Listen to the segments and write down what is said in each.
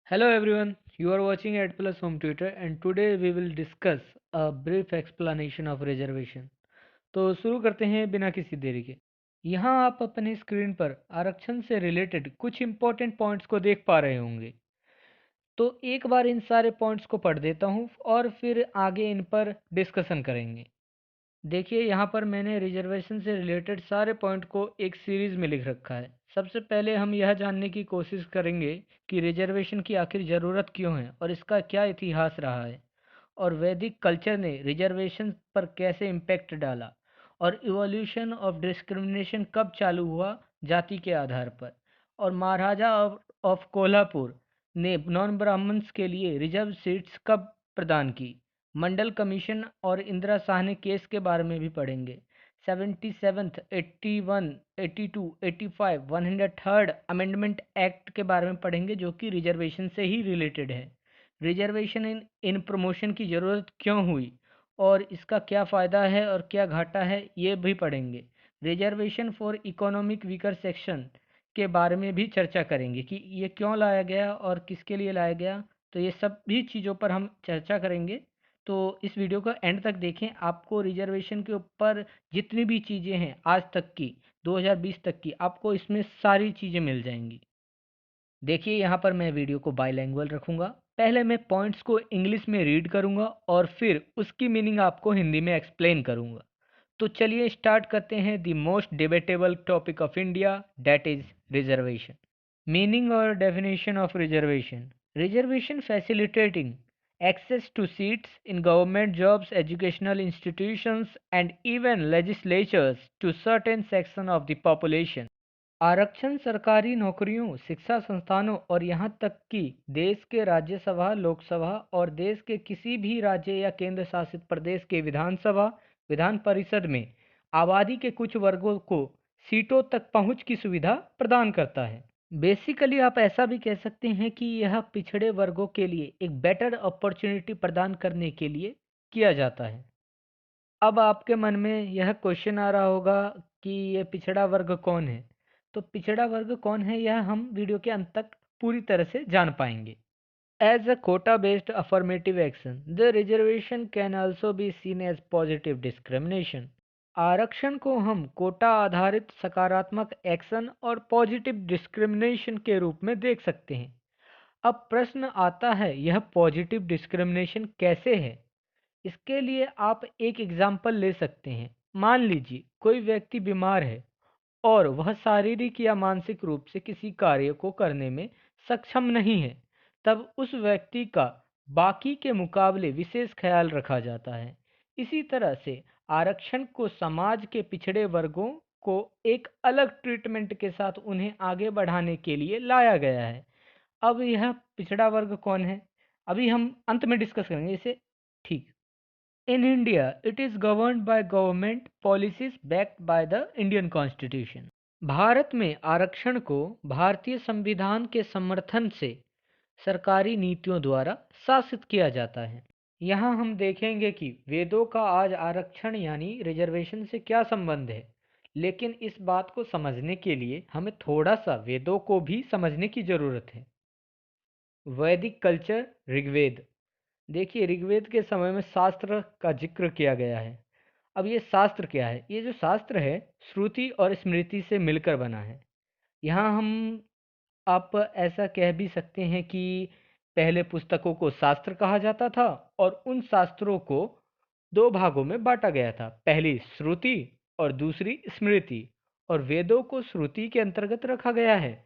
Hello everyone, you are watching at Plus Home Tutor and today we will discuss a brief explanation of reservation. तो शुरू करते हैं बिना किसी देरी के। यहाँ आप अपने स्क्रीन पर आरक्षण से रिलेटेड कुछ इंपॉर्टेंट पॉइंट्स को देख पा रहे होंगे। तो एक बार इन सारे पॉइंट्स को पढ़ देता हूँ और फिर आगे इन पर डिस्कशन करेंगे। देखिए यहाँ पर मैंने रिजर्वेशन से रिलेटेड सारे पॉइंट को एक सीरीज में लिख रखा है। सबसे पहले हम यह जानने की कोशिश करेंगे कि रिजर्वेशन की आखिर ज़रूरत क्यों है और इसका क्या इतिहास रहा है, और वैदिक कल्चर ने रिजर्वेशन पर कैसे इम्पैक्ट डाला, और इवोल्यूशन ऑफ डिस्क्रिमिनेशन कब चालू हुआ जाति के आधार पर, और महाराजा ऑफ कोल्हापुर ने नॉन ब्राह्मण्स के लिए रिजर्व सीट्स कब प्रदान की। मंडल कमीशन और इंदिरा शाह ने केस के बारे में भी पढ़ेंगे। 77th, 81, 82, 85, 103rd अमेंडमेंट एक्ट के बारे में पढ़ेंगे जो कि रिजर्वेशन से ही रिलेटेड है। रिजर्वेशन इन प्रमोशन की ज़रूरत क्यों हुई और इसका क्या फ़ायदा है और क्या घाटा है ये भी पढ़ेंगे। Reservation for economic weaker section के बारे में भी चर्चा करेंगे कि ये क्यों लाया गया और किसके लिए लाया गया। तो ये सभी चीज़ों पर हम चर्चा करेंगे। तो इस वीडियो को एंड तक देखें, आपको रिजर्वेशन के ऊपर जितनी भी चीज़ें हैं आज तक की 2020 तक की, आपको इसमें सारी चीज़ें मिल जाएंगी। देखिए यहाँ पर मैं वीडियो को बाईलैंग्वेज रखूँगा। पहले मैं पॉइंट्स को इंग्लिश में रीड करूँगा और फिर उसकी मीनिंग आपको हिंदी में एक्सप्लेन करूँगा। तो चलिए स्टार्ट करते हैं the most debatable topic of India, that is reservation. Meaning और definition of reservation. Reservation facilitating access to seats in government jobs, educational institutions, and even legislatures to certain section of the population। आरक्षण सरकारी नौकरियों, शिक्षा संस्थानों और यहाँ तक कि देश के राज्यसभा, लोकसभा और देश के किसी भी राज्य या केंद्र शासित प्रदेश के विधानसभा, विधान परिषद में आबादी के कुछ वर्गों को सीटों तक पहुँच की सुविधा प्रदान करता है। बेसिकली आप ऐसा भी कह सकते हैं कि यह पिछड़े वर्गों के लिए एक बेटर अपॉर्चुनिटी प्रदान करने के लिए किया जाता है। अब आपके मन में यह क्वेश्चन आ रहा होगा कि ये पिछड़ा वर्ग कौन है। तो पिछड़ा वर्ग कौन है यह हम वीडियो के अंत तक पूरी तरह से जान पाएंगे। As a quota based affirmative action, the reservation can also be seen as positive discrimination. आरक्षण को हम कोटा आधारित सकारात्मक एक्शन और पॉजिटिव डिस्क्रिमिनेशन के रूप में देख सकते हैं। अब प्रश्न आता है, यह पॉजिटिव डिस्क्रिमिनेशन कैसे है। इसके लिए आप एक एग्जाम्पल ले सकते हैं। मान लीजिए कोई व्यक्ति बीमार है और वह शारीरिक या मानसिक रूप से किसी कार्य को करने में सक्षम नहीं है, तब उस व्यक्ति का बाकी के मुकाबले विशेष ख्याल रखा जाता है। इसी तरह से आरक्षण को समाज के पिछड़े वर्गों को एक अलग ट्रीटमेंट के साथ उन्हें आगे बढ़ाने के लिए लाया गया है। अब यह पिछड़ा वर्ग कौन है, अभी हम अंत में डिस्कस करेंगे इसे। ठीक। In India, it is governed by government policies backed by the Indian Constitution। Bharat में आरक्षण को भारतीय संविधान के समर्थन से सरकारी नीतियों द्वारा शासित किया जाता है। यहाँ हम देखेंगे कि वेदों का आज आरक्षण यानी रिजर्वेशन से क्या संबंध है, लेकिन इस बात को समझने के लिए हमें थोड़ा सा वेदों को भी समझने की ज़रूरत है। वैदिक कल्चर, ऋग्वेद। देखिए ऋग्वेद के समय में शास्त्र का जिक्र किया गया है। अब ये शास्त्र क्या है, ये जो शास्त्र है श्रुति और स्मृति से मिलकर बना है। यहाँ हम आप ऐसा कह भी सकते हैं कि पहले पुस्तकों को शास्त्र कहा जाता था और उन शास्त्रों को दो भागों में बांटा गया था, पहली श्रुति और दूसरी स्मृति। और वेदों को श्रुति के अंतर्गत रखा गया है।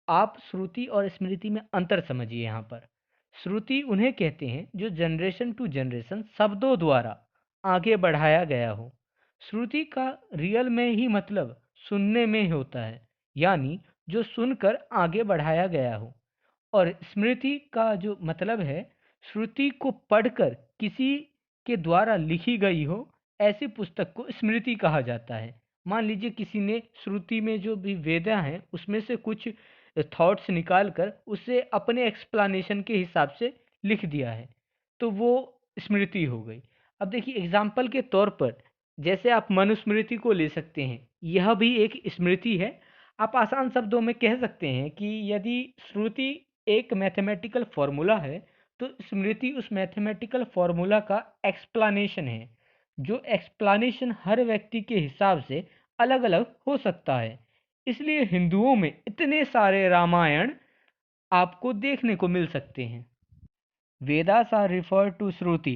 आप श्रुति और स्मृति में अंतर समझिए। यहाँ पर श्रुति उन्हें कहते हैं जो जनरेशन टू जनरेशन शब्दों द्वारा आगे बढ़ाया गया हो। श्रुति का रियल में ही मतलब सुनने में होता है, यानी जो सुनकर आगे बढ़ाया गया हो। और स्मृति का जो मतलब है श्रुति को पढ़कर किसी के द्वारा लिखी गई हो, ऐसी पुस्तक को स्मृति कहा जाता है। मान लीजिए किसी ने श्रुति में जो भी वेदा हैं उसमें से कुछ थॉट्स निकाल कर उसे अपने एक्सप्लेनेशन के हिसाब से लिख दिया है, तो वो स्मृति हो गई। अब देखिए एग्जाम्पल के तौर पर जैसे आप मनुस्मृति को ले सकते हैं, यह भी एक स्मृति है। आप आसान शब्दों में कह सकते हैं कि यदि श्रुति एक मैथमेटिकल फॉर्मूला है, तो स्मृति उस मैथमेटिकल फॉर्मूला का एक्सप्लेनेशन है, जो एक्सप्लेनेशन हर व्यक्ति के हिसाब से अलग अलग हो सकता है। इसलिए हिंदुओं में इतने सारे रामायण आपको देखने को मिल सकते हैं। Vedas are referred to Shruti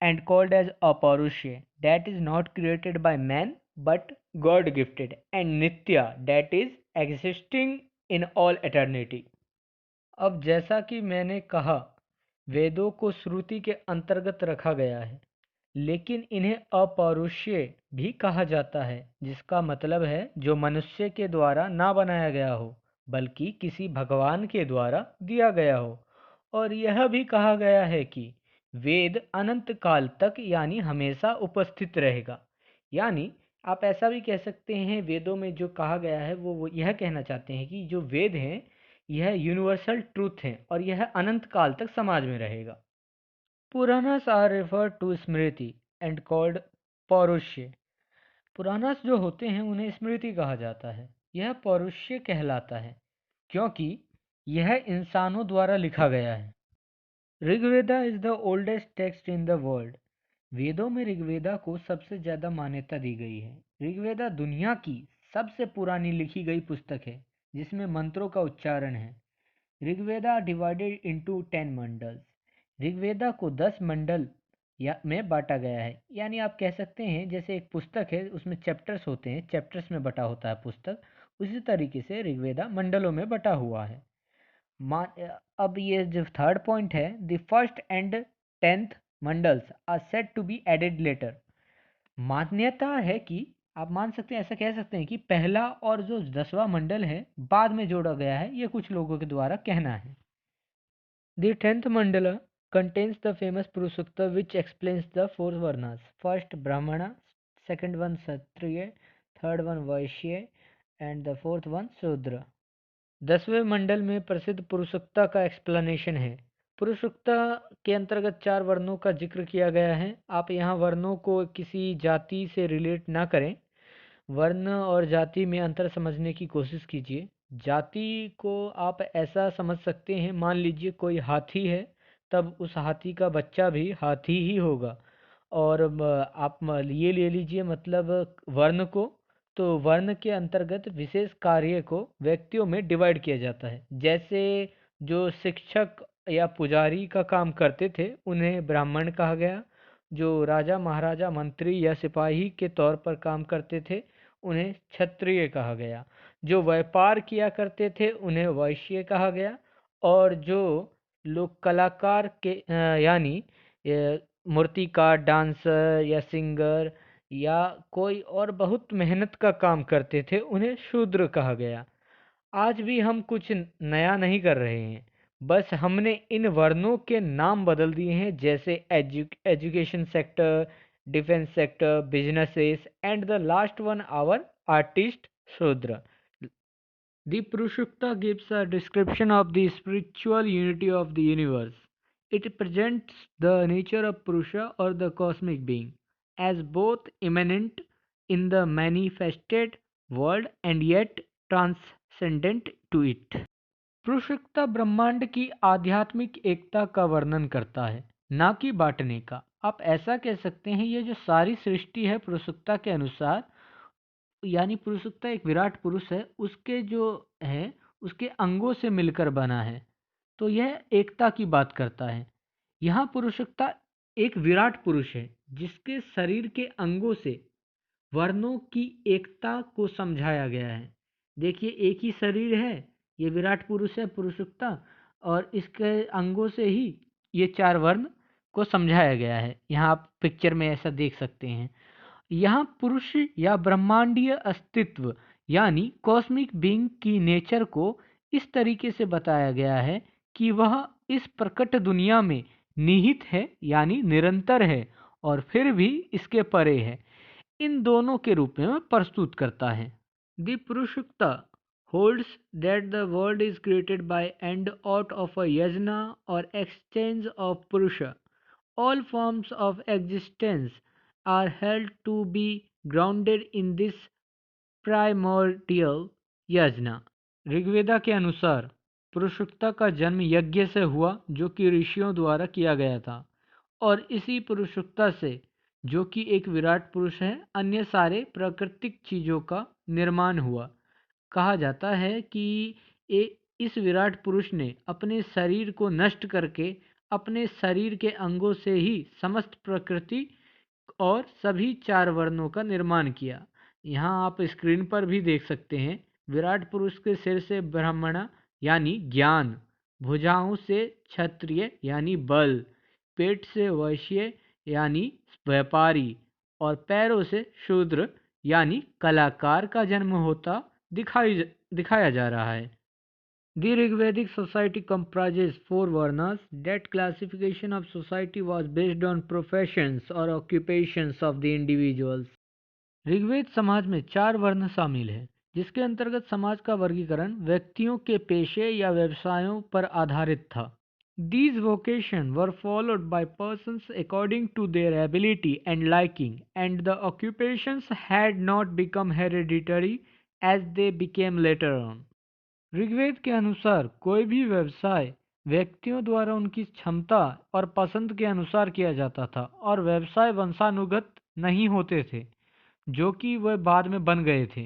and called as Aparushya, that is not created by man but God gifted, and Nitya, that is existing in all eternity. अब जैसा कि मैंने कहा, वेदों को श्रुति के अंतर्गत रखा गया है, लेकिन इन्हें अपौरुषीय भी कहा जाता है, जिसका मतलब है जो मनुष्य के द्वारा ना बनाया गया हो, बल्कि किसी भगवान के द्वारा दिया गया हो। और यह भी कहा गया है कि वेद अनंत काल तक यानी हमेशा उपस्थित रहेगा। यानी आप ऐसा भी कह सकते हैं, वेदों में जो कहा गया है वो यह कहना चाहते हैं कि जो वेद हैं यह यूनिवर्सल ट्रूथ है और यह अनंत काल तक समाज में रहेगा। Puranas are referred to Smriti and called Paurushya. Puranas जो होते हैं उन्हें स्मृति कहा जाता है। यह पौरुष्य कहलाता है क्योंकि यह इंसानों द्वारा लिखा गया है। Rigveda is the oldest text in the world. वेदों में ऋग्वेदा को सबसे ज़्यादा मान्यता दी गई है। ऋग्वेदा दुनिया की सबसे पुरानी लिखी गई पुस्तक है जिसमें मंत्रों का उच्चारण है। Rigveda divided into 10 mandals. ऋग्वेदा को 10 मंडल या में बांटा गया है। यानी आप कह सकते हैं जैसे एक पुस्तक है उसमें चैप्टर्स होते हैं, चैप्टर्स में बटा होता है पुस्तक, उसी तरीके से ऋग्वेदा मंडलों में बटा हुआ है। अब ये जो थर्ड पॉइंट है, the first and 10th mandals are said to be added later. मान्यता है कि आप मान सकते हैं, ऐसा कह सकते हैं कि पहला और जो 10वां मंडल है बाद में जोड़ा गया है, ये कुछ लोगों के द्वारा कहना है। The 10th mandala contains the famous Purusukta which explains the four varnas. First Brahmana, second one Kshatriya, third one Vaishya and the fourth one Shudra. 10वें मंडल में प्रसिद्ध पुरुषोक्ता का एक्सप्लेनेशन है। पुरुषोक्ता के अंतर्गत 4 वर्णों का जिक्र किया गया है। आप यहाँ वर्णों को किसी जाति से रिलेट ना करें। वर्ण और जाति में अंतर समझने की कोशिश कीजिए। जाति को आप ऐसा समझ सकते हैं, मान लीजिए कोई हाथी है, तब उस हाथी का बच्चा भी हाथी ही होगा। और आप ये ले लीजिए मतलब वर्ण को, तो वर्ण के अंतर्गत विशेष कार्य को व्यक्तियों में डिवाइड किया जाता है। जैसे जो शिक्षक या पुजारी का काम करते थे उन्हें ब्राह्मण कहा गया। जो राजा महाराजा मंत्री या सिपाही के तौर पर काम करते थे उन्हें क्षत्रिय कहा गया। जो व्यापार किया करते थे उन्हें वैश्य कहा गया। और जो लोग कलाकार के यानी मूर्तिकार, डांसर या सिंगर या कोई और बहुत मेहनत का काम करते थे उन्हें शूद्र कहा गया। आज भी हम कुछ नया नहीं कर रहे हैं, बस हमने इन वर्णों के नाम बदल दिए हैं, जैसे education sector, defence sector, businesses and the last one hour artist शूद्र। The Purushukta gives a description of the spiritual unity of the universe. It presents the nature of Purusha or the cosmic being as both immanent in the manifested world and yet transcendent to it. पुरुषोक्ता ब्रह्मांड की आध्यात्मिक एकता का वर्णन करता है, ना कि बांटने का। आप ऐसा कह सकते हैं ये जो सारी सृष्टि है पुरुषोक्ता के अनुसार, यानी पुरुषोक्ता एक विराट पुरुष है, उसके जो है उसके अंगों से मिलकर बना है, तो यह एकता की बात करता है। यहाँ पुरुषोक्ता एक विराट पुरुष है जिसके शरीर के अंगों से वर्णों की एकता को समझाया गया है। देखिए एक ही शरीर है, ये विराट पुरुष है पुरुषोक्ता, और इसके अंगों से ही ये 4 वर्ण को समझाया गया है। यहाँ आप पिक्चर में ऐसा देख सकते हैं। यहाँ पुरुष या ब्रह्मांडीय अस्तित्व यानी कॉस्मिक बीइंग की नेचर को इस तरीके से बताया गया है कि वह इस प्रकट दुनिया में निहित है यानी निरंतर है और फिर भी इसके परे है। इन दोनों के रूप में प्रस्तुत करता है। The Purushukta holds that the world is created by and out of a yajna or exchange of Purusha. All forms of existence are held to be grounded in this primordial yajna. Rigveda के अनुसार पुरुषोत्ता का जन्म यज्ञ से हुआ जो कि ऋषियों द्वारा किया गया था, और इसी पुरुषोत्ता से, जो कि एक विराट पुरुष है, अन्य सारे प्राकृतिक चीज़ों का निर्माण हुआ। कहा जाता है कि इस विराट पुरुष ने अपने शरीर को नष्ट करके अपने शरीर के अंगों से ही समस्त प्रकृति और सभी चार वर्णों का निर्माण किया। यहाँ आप स्क्रीन पर भी देख सकते हैं, विराट पुरुष के सिर से ब्राह्मण यानी ज्ञान, भुजाओं से क्षत्रिय यानी बल, पेट से वैश्य यानी व्यापारी और पैरों से शूद्र यानी कलाकार का जन्म होता दिखाया जा रहा है। The Rigvedic society comprises four varnas. That classification of society was based on professions or occupations of the individuals. Rigveda समाज में चार वर्ण शामिल हैं, जिसके अंतर्गत समाज का वर्गीकरण व्यक्तियों के पेशे या व्यवसायों पर आधारित था। These vocations were followed by persons according to their ability and liking, and the occupations had not become hereditary as they became later on. Rigveda के अनुसार कोई भी व्यवसाय व्यक्तियों द्वारा उनकी क्षमता और पसंद के अनुसार किया जाता था, और व्यवसाय वंशानुगत नहीं होते थे, जो कि वह बाद में बन गए थे।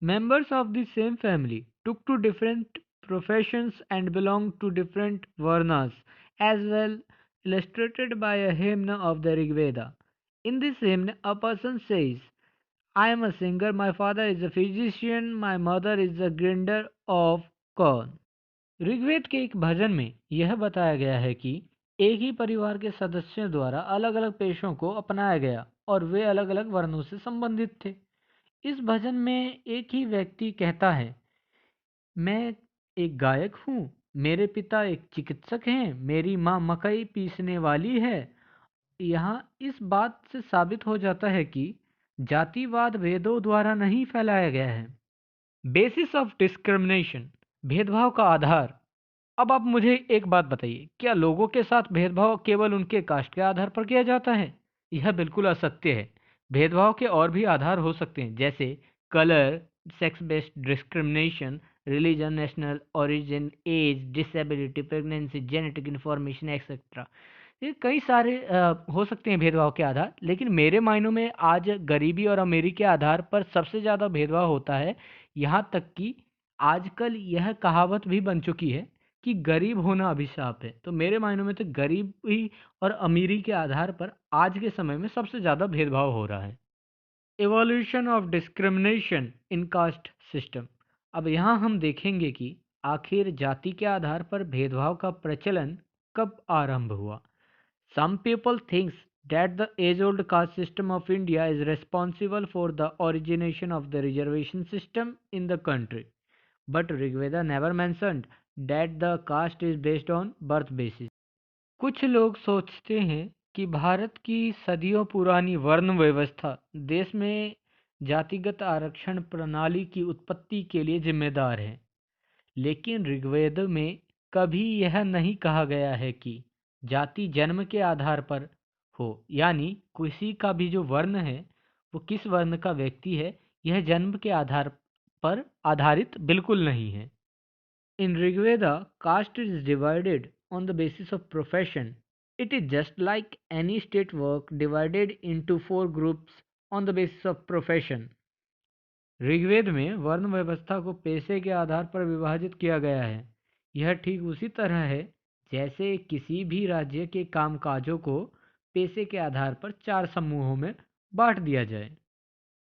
Members of the same family took to different professions and belonged to different varnas, as well illustrated by a hymn of the Rig Veda. In this hymn, a person says, I am a singer, my father is a physician, my mother is a grinder of corn. Rigveda के एक भजन में यह बताया गया है कि एक ही परिवार के सदस्यों द्वारा अलग अलग पेशों को अपनाया गया और वे अलग अलग वर्णों से संबंधित थे। इस भजन में एक ही व्यक्ति कहता है, मैं एक गायक हूँ, मेरे पिता एक चिकित्सक हैं, मेरी माँ मकई पीसने वाली है। यहाँ इस बात से साबित हो जाता है कि जातिवाद वेदों द्वारा नहीं फैलाया गया है। बेसिस ऑफ डिस्क्रिमिनेशन, भेदभाव का आधार। अब आप मुझे एक बात बताइए, क्या लोगों के साथ भेदभाव केवल उनके कास्ट के आधार पर किया जाता है? यह बिल्कुल असत्य है। भेदभाव के और भी आधार हो सकते हैं, जैसे colour, sex based discrimination, religion, national origin, age, disability, pregnancy, genetic information etcetera. ये कई सारे हो सकते हैं भेदभाव के आधार, लेकिन मेरे मायनों में आज गरीबी और अमीरी के आधार पर सबसे ज़्यादा भेदभाव होता है। यहाँ तक कि आजकल यह कहावत भी बन चुकी है कि गरीब होना अभिशाप है। तो मेरे मायनों में तो गरीबी और अमीरी के आधार पर आज के समय में सबसे ज़्यादा भेदभाव हो रहा है। Evolution of discrimination in caste system. अब यहाँ हम देखेंगे कि आखिर जाति के आधार पर भेदभाव का प्रचलन कब आरंभ हुआ। Some people think that the age-old caste system of India is responsible for the origination of the reservation system in the country. But Rigveda never mentioned that the caste is based on birth basis. कुछ लोग सोचते हैं कि भारत की सदियों पुरानी वर्ण व्यवस्था देश में जातिगत आरक्षण प्रणाली की उत्पत्ति के लिए जिम्मेदार है, लेकिन ऋग्वेद में कभी यह नहीं कहा गया है कि जाति जन्म के आधार पर हो, यानी किसी का भी जो वर्ण है वो किस वर्ण का व्यक्ति है, यह जन्म के आधार पर आधारित बिल्कुल नहीं है। In Rigveda, caste is divided on the basis of profession. It is just like any state work divided into four groups on the basis of profession. Rigveda में वर्ण व्यवस्था को पेशे के आधार पर विभाजित किया गया है। यह ठीक उसी तरह है जैसे किसी भी राज्य के कामकाजों को पेशे के आधार पर चार समूहों में बांट दिया जाए।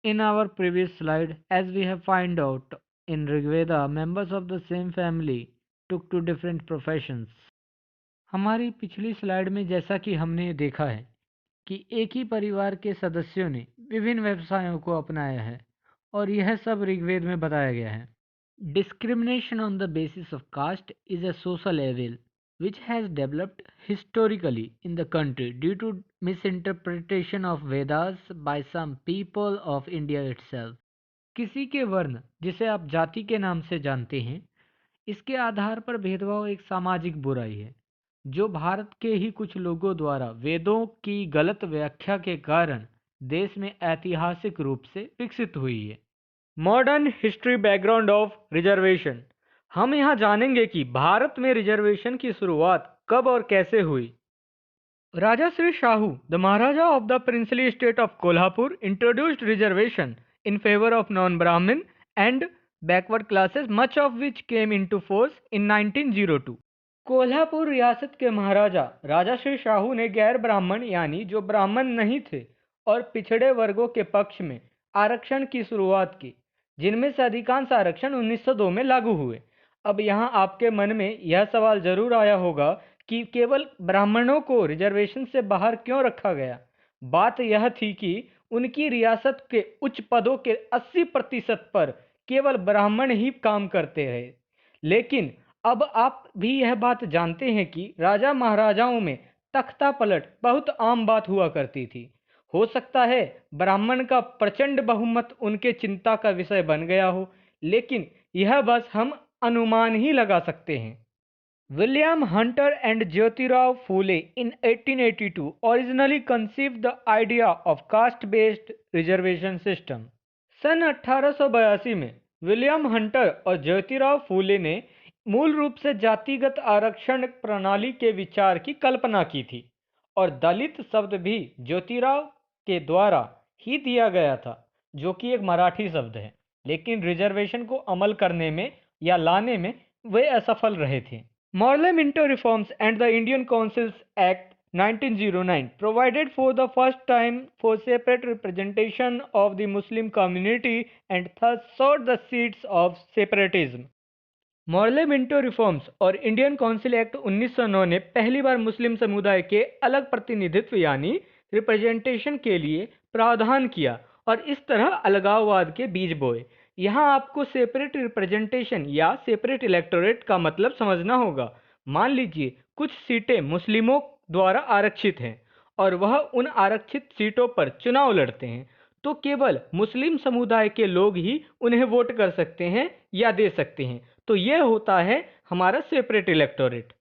In our previous slide, as we have find out in Rigveda, members of the same family took to different professions. हमारी पिछली स्लाइड में जैसा कि हमने देखा है कि एक ही परिवार के सदस्यों ने विभिन्न व्यवसायों को अपनाया है, और यह सब ऋग्वेद में बताया गया है। Discrimination on the basis of caste is a social evil which has developed historically in the country due to misinterpretation of Vedas by some people of India itself. किसी के वर्ण, जिसे आप जाति के नाम से जानते हैं, इसके आधार पर भेदभाव एक सामाजिक बुराई है जो भारत के ही कुछ लोगों द्वारा वेदों की गलत व्याख्या के कारण देश में ऐतिहासिक रूप से विकसित हुई है। Modern history background of reservation. हम यहाँ जानेंगे कि भारत में रिजर्वेशन की शुरुआत कब और कैसे हुई। Raja Sri Shahu, the Maharaja of the princely state of Kolhapur, introduced reservation in favor of non-Brahmin and backward classes, much of which came into force in 1902. Kolhapur रियासत के महाराजा राजा श्री शाहू ने गैर ब्राह्मण यानी जो ब्राह्मण नहीं थे और पिछड़े वर्गों के पक्ष में आरक्षण की शुरुआत की, जिनमें से अधिकांश आरक्षण 1902 में लागू हुए। अब यहाँ आपके मन में यह सवाल जरूर आया होगा कि केवल ब्राह्मणों को रिजर्वेशन से बाहर क्यों रखा गया। बात यह थी कि उनकी रियासत के उच्च पदों के 80% पर केवल ब्राह्मण ही काम करते रहे। लेकिन अब आप भी यह बात जानते हैं कि राजा महाराजाओं में तख्ता पलट बहुत आम बात हुआ करती थी। हो सकता है ब्राह्मण का प्रचंड बहुमत उनके चिंता का विषय बन गया हो, लेकिन यह बस हम अनुमान ही लगा सकते हैं। William Hunter and Jyotirao Phule in 1882 originally conceived the idea of caste-based reservation system. सन 1882 में विलियम हंटर और ज्योतिराव फूले ने मूल रूप से जातिगत आरक्षण प्रणाली के विचार की कल्पना की थी और दलित शब्द भी ज्योतिराव के द्वारा ही दिया गया था, जो कि एक मराठी शब्द है, लेकिन रिजर्वेशन को अमल करने में या लाने में वे असफल रहे थे। Morley Minto Reforms and the Indian Councils Act 1909 provided for the first time for separate representation of the Muslim community and thus sought the seeds of separatism. Morley Minto reforms और इंडियन काउंसिल एक्ट 1909 ने पहली बार मुस्लिम समुदाय के अलग प्रतिनिधित्व यानी representation के लिए प्रावधान किया और इस तरह अलगाववाद के बीज बोए। यहाँ आपको सेपरेट रिप्रेजेंटेशन या सेपरेट इलेक्टोरेट का मतलब समझना होगा। मान लीजिए कुछ सीटें मुस्लिमों द्वारा आरक्षित हैं और वह उन आरक्षित सीटों पर चुनाव लड़ते हैं, तो केवल मुस्लिम समुदाय के लोग ही उन्हें वोट कर सकते हैं या दे सकते हैं। तो यह होता है हमारा separate electorate.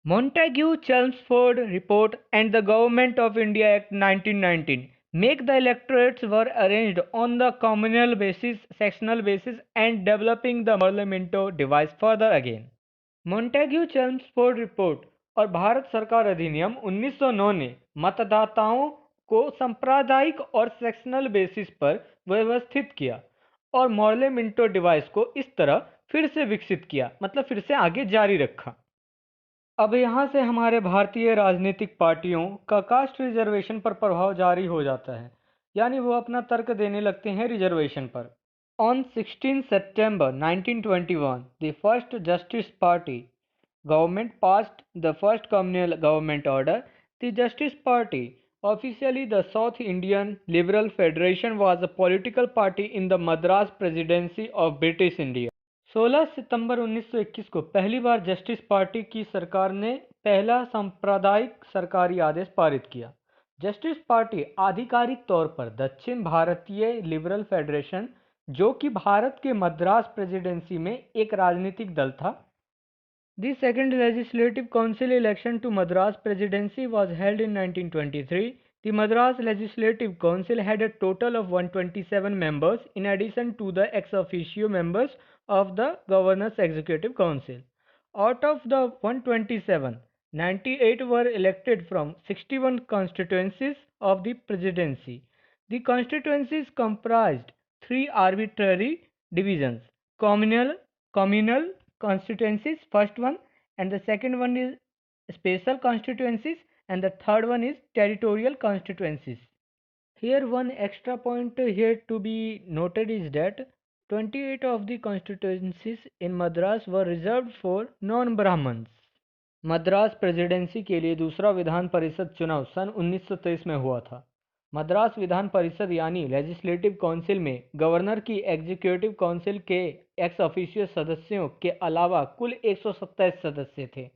Montague Chelmsford Report and the Government of India Act 1919 make the electorates were arranged on the communal basis, sectional basis and developing the Morley-Minto device further again. Montague Chelmsford Report और भारत सरकार अधिनियम 1909 ने मतदाताओं को सांप्रदायिक और sectional basis पर व्यवस्थित किया और मॉर्ले मिंटो डिवाइस को इस तरह फिर से विकसित किया, मतलब फिर से आगे जारी रखा। अब यहाँ से हमारे भारतीय राजनीतिक पार्टियों का कास्ट रिजर्वेशन पर प्रभाव जारी हो जाता है, यानी वो अपना तर्क देने लगते हैं रिजर्वेशन पर। On 16 September 1921, the first Justice Party government passed the first communal government order. The Justice Party, officially the South Indian Liberal Federation, was a political party in the Madras Presidency of British India. 16 सितंबर 1921 को पहली बार justice party की सरकार ने पहला सांप्रदायिक सरकारी आदेश पारित किया। जस्टिस पार्टी आधिकारिक तौर पर दक्षिण भारतीय लिबरल फेडरेशन, जो कि भारत के मद्रास प्रेसिडेंसी में एक राजनीतिक दल था। The second Legislative Council election to Madras Presidency was held in 1923. The Madras Legislative Council had a total of 127 members in addition to the ex officio members of the Governor's Executive Council. Out of the 127, 98 were elected from 61 constituencies of the presidency. The constituencies comprised three arbitrary divisions: communal constituencies, first one, and the second one is special constituencies, and the third one is territorial constituencies. Here one extra point here to be noted is that 28 of the constituencies in Madras were reserved for non-Brahmins. Madras presidency के लिए दूसरा विधान परिषद चुनाव सन 1923 में हुआ था। मद्रास विधान परिषद यानी legislative council में governor की एग्जीक्यूटिव काउंसिल के एक्स ऑफिशियो सदस्यों के अलावा कुल 127 सदस्य थे।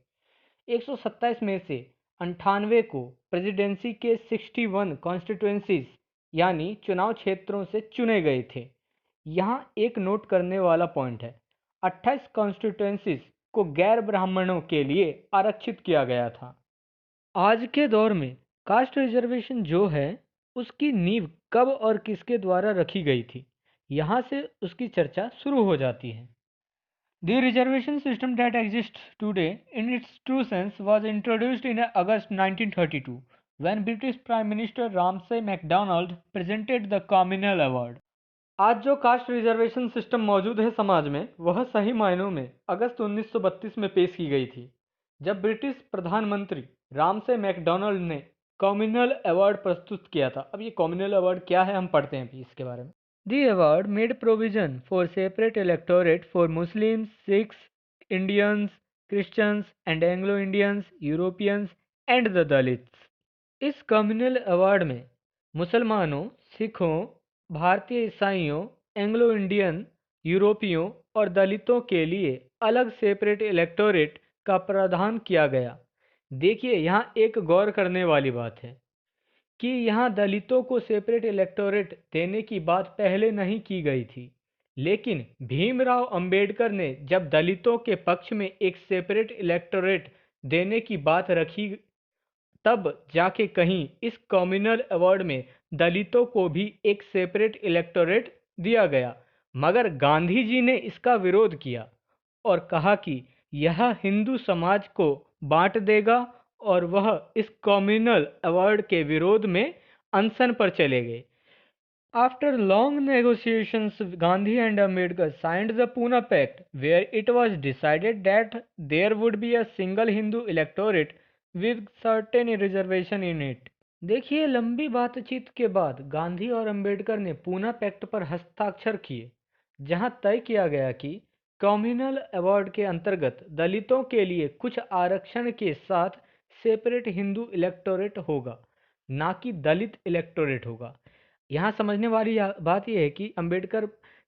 127 में से 98 को प्रेसिडेंसी के 61 कॉन्स्टिट्यूएंसीज यानी चुनाव क्षेत्रों से चुने गए थे। यहाँ एक नोट करने वाला पॉइंट है, 28 कॉन्स्टिट्यूएंसीज को गैर ब्राह्मणों के लिए आरक्षित किया गया था। आज के दौर में कास्ट रिजर्वेशन जो है उसकी नींव कब और किसके द्वारा रखी गई थी, यहाँ से उसकी चर्चा शुरू हो जाती है। The reservation system that exists today, in its true sense, was introduced in August 1932 when British Prime Minister Ramsay MacDonald presented the Communal Award. आज जो कास्ट रिजर्वेशन सिस्टम मौजूद है समाज में, वह सही मायनों में अगस्त 1932 में पेश की गई थी, जब ब्रिटिश प्रधानमंत्री रामसे मैकडोनाल्ड ने कम्युनल अवार्ड प्रस्तुत किया था। अब ये कम्युनल अवार्ड क्या है, हम पढ़ते हैं अभी इसके बारे में। The award made provision for separate electorate for Muslims, Sikhs, Indians, Christians and Anglo-Indians, Europeans and the Dalits. इस कम्युनल अवार्ड में मुसलमानों, सिखों, भारतीय ईसाइयों, एंग्लो इंडियन, यूरोपियों और दलितों के लिए अलग सेपरेट इलेक्टोरेट का प्रावधान किया गया। देखिए, यहाँ एक गौर करने वाली बात है कि यहाँ दलितों को सेपरेट इलेक्टोरेट देने की बात पहले नहीं की गई थी, लेकिन भीमराव अंबेडकर ने जब दलितों के पक्ष में एक सेपरेट इलेक्टोरेट देने की बात रखी, तब जाके कहीं इस कम्युनल अवार्ड में दलितों को भी एक सेपरेट इलेक्टोरेट दिया गया। मगर गांधी जी ने इसका विरोध किया और कहा कि यह हिंदू समाज को बांट देगा, और वह इस कम्युनल अवार्ड के विरोध में अनशन पर चले गए। After long negotiations, Gandhi and Ambedkar signed the Pune Pact, where it was decided that there would be a single Hindu electorate with certain reservation in it. देखिए, लंबी बातचीत के बाद गांधी और अंबेडकर ने पूना पैक्ट पर हस्ताक्षर किए, जहां तय किया गया कि कम्युनल अवार्ड के अंतर्गत दलितों के लिए कुछ आरक्षण के साथ सेपरेट हिंदू इलेक्टोरेट होगा, ना कि दलित इलेक्टोरेट होगा। यहाँ समझने वाली बात यह है कि अंबेडकर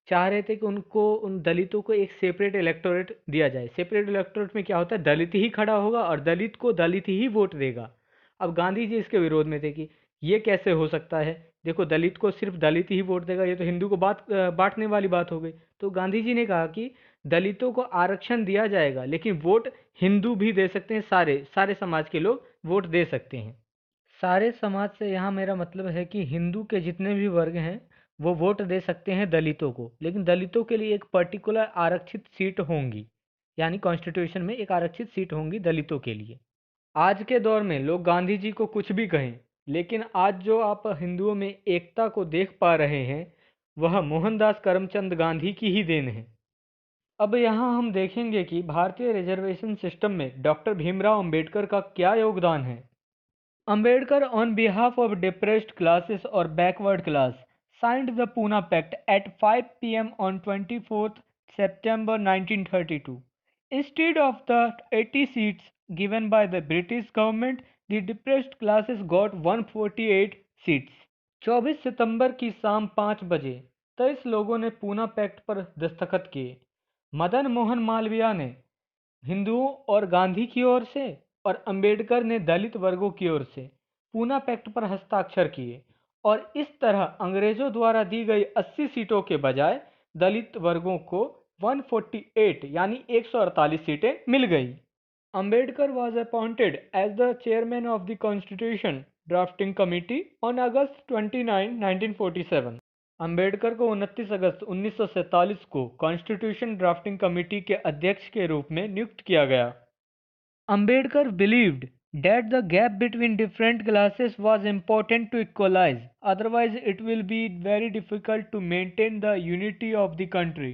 चाह रहे थे कि उन दलितों को एक सेपरेट इलेक्टोरेट दिया जाए। सेपरेट इलेक्टोरेट में क्या होता है, दलित ही खड़ा होगा और दलित को दलित ही वोट देगा। अब गांधी जी इसके विरोध में थे कि ये कैसे हो सकता है, देखो दलित को सिर्फ दलित ही वोट देगा, ये तो हिंदू को बांटने वाली बात हो गई। तो गांधी जी ने कहा कि दलितों को आरक्षण दिया जाएगा, लेकिन वोट हिंदू भी दे सकते हैं, सारे सारे समाज के लोग वोट दे सकते हैं। सारे समाज से यहाँ मेरा मतलब है कि हिंदू के जितने भी वर्ग हैं वो वोट दे सकते हैं दलितों को, लेकिन दलितों के लिए एक पर्टिकुलर आरक्षित सीट होंगी, यानी कॉन्स्टिट्यूशन में एक आरक्षित सीट होंगी दलितों के लिए। आज के दौर में लोग गांधी जी को कुछ भी कहें, लेकिन आज जो आप हिंदुओं में एकता को देख पा रहे हैं, वह मोहनदास करमचंद गांधी की ही देन है। अब यहाँ हम देखेंगे कि भारतीय रिजर्वेशन सिस्टम में डॉक्टर भीमराव अंबेडकर का क्या योगदान है। Ambedkar, on behalf of depressed classes or backward class, signed the Pune Pact at 5 p.m. on 24th September 1932. Instead of the 80 seats given by the British government, the depressed classes got 148 seats. 24 सितंबर की शाम 5 बजे 23 लोगों ने Poona pact पर दस्तखत किए। मदन मोहन मालवीय ने हिंदुओं और गांधी की ओर से और अंबेडकर ने दलित वर्गों की ओर से पूना पैक्ट पर हस्ताक्षर किए, और इस तरह अंग्रेजों द्वारा दी गई 80 सीटों के बजाय दलित वर्गों को 148 यानी 148 सीटें मिल गई। Ambedkar was appointed as the chairman of the Constitution Drafting Committee on August 29, 1947. Ambedkar को 29 अगस्त 1947 को कॉन्स्टिट्यूशन ड्राफ्टिंग कमेटी के अध्यक्ष के रूप में नियुक्त किया गया। Ambedkar believed that the gap between different classes was important to equalize, otherwise it will be very difficult to maintain the unity of the country.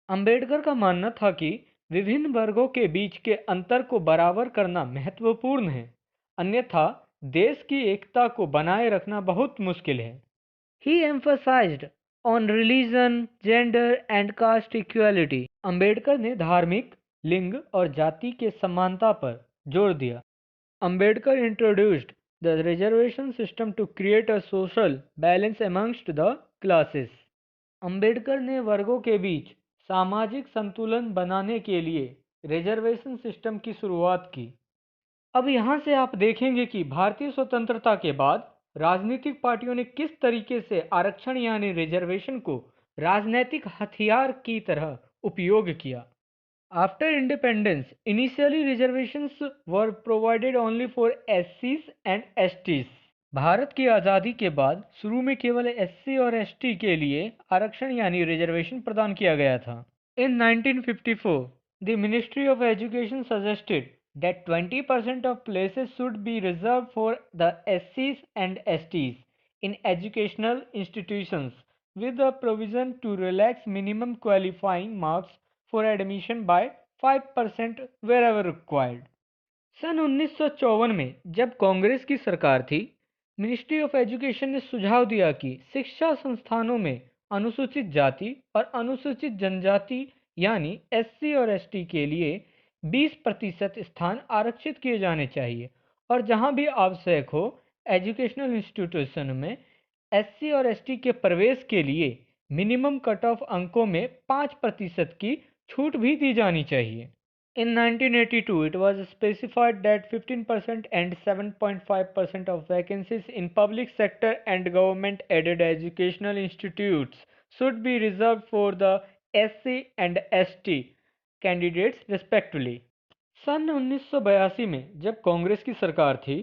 Ambedkar का मानना था कि विभिन्न वर्गों के बीच के अंतर को बराबर करना महत्वपूर्ण है, अन्यथा देश की एकता को बनाए रखना बहुत मुश्किल है। He emphasized on religion, gender and caste equality. Ambedkar ने धार्मिक, लिंग और जाति के समानता पर जोर दिया। Ambedkar introduced the reservation system to create a social balance amongst the classes. Ambedkar ने वर्गों के बीच सामाजिक संतुलन बनाने के लिए रिजर्वेशन सिस्टम की शुरुआत की। अब यहाँ से आप देखेंगे कि भारतीय स्वतंत्रता के बाद राजनीतिक पार्टियों ने किस तरीके से आरक्षण यानी रिजर्वेशन को राजनीतिक हथियार की तरह उपयोग किया। After independence, initially reservations were provided only for एससीज एंड एसटीज। भारत की आज़ादी के बाद शुरू में केवल एससी और एसटी के लिए आरक्षण यानी रिजर्वेशन प्रदान किया गया था। In 1954, the Ministry of Education suggested that 20% of places should be reserved for the SCs and STs in educational institutions, with the provision to relax minimum qualifying marks for admission by 5% wherever required. सन 1954 में जब कांग्रेस की सरकार थी, ministry of education ने सुझाव दिया कि शिक्षा संस्थानों में अनुसूचित जाति और अनुसूचित जनजाति यानी एससी और एसटी के लिए 20% स्थान आरक्षित किए जाने चाहिए और जहां भी आवश्यक हो एजुकेशनल इंस्टीट्यूशन में एससी और एसटी के प्रवेश के लिए मिनिमम कट ऑफ अंकों में 5% की छूट भी दी जानी चाहिए। In 1982, it was specified that 15% and 7.5% of vacancies in public sector and government-aided educational institutes should be reserved for the SC and ST candidates respectively. सन 1982 में जब कांग्रेस की सरकार थी,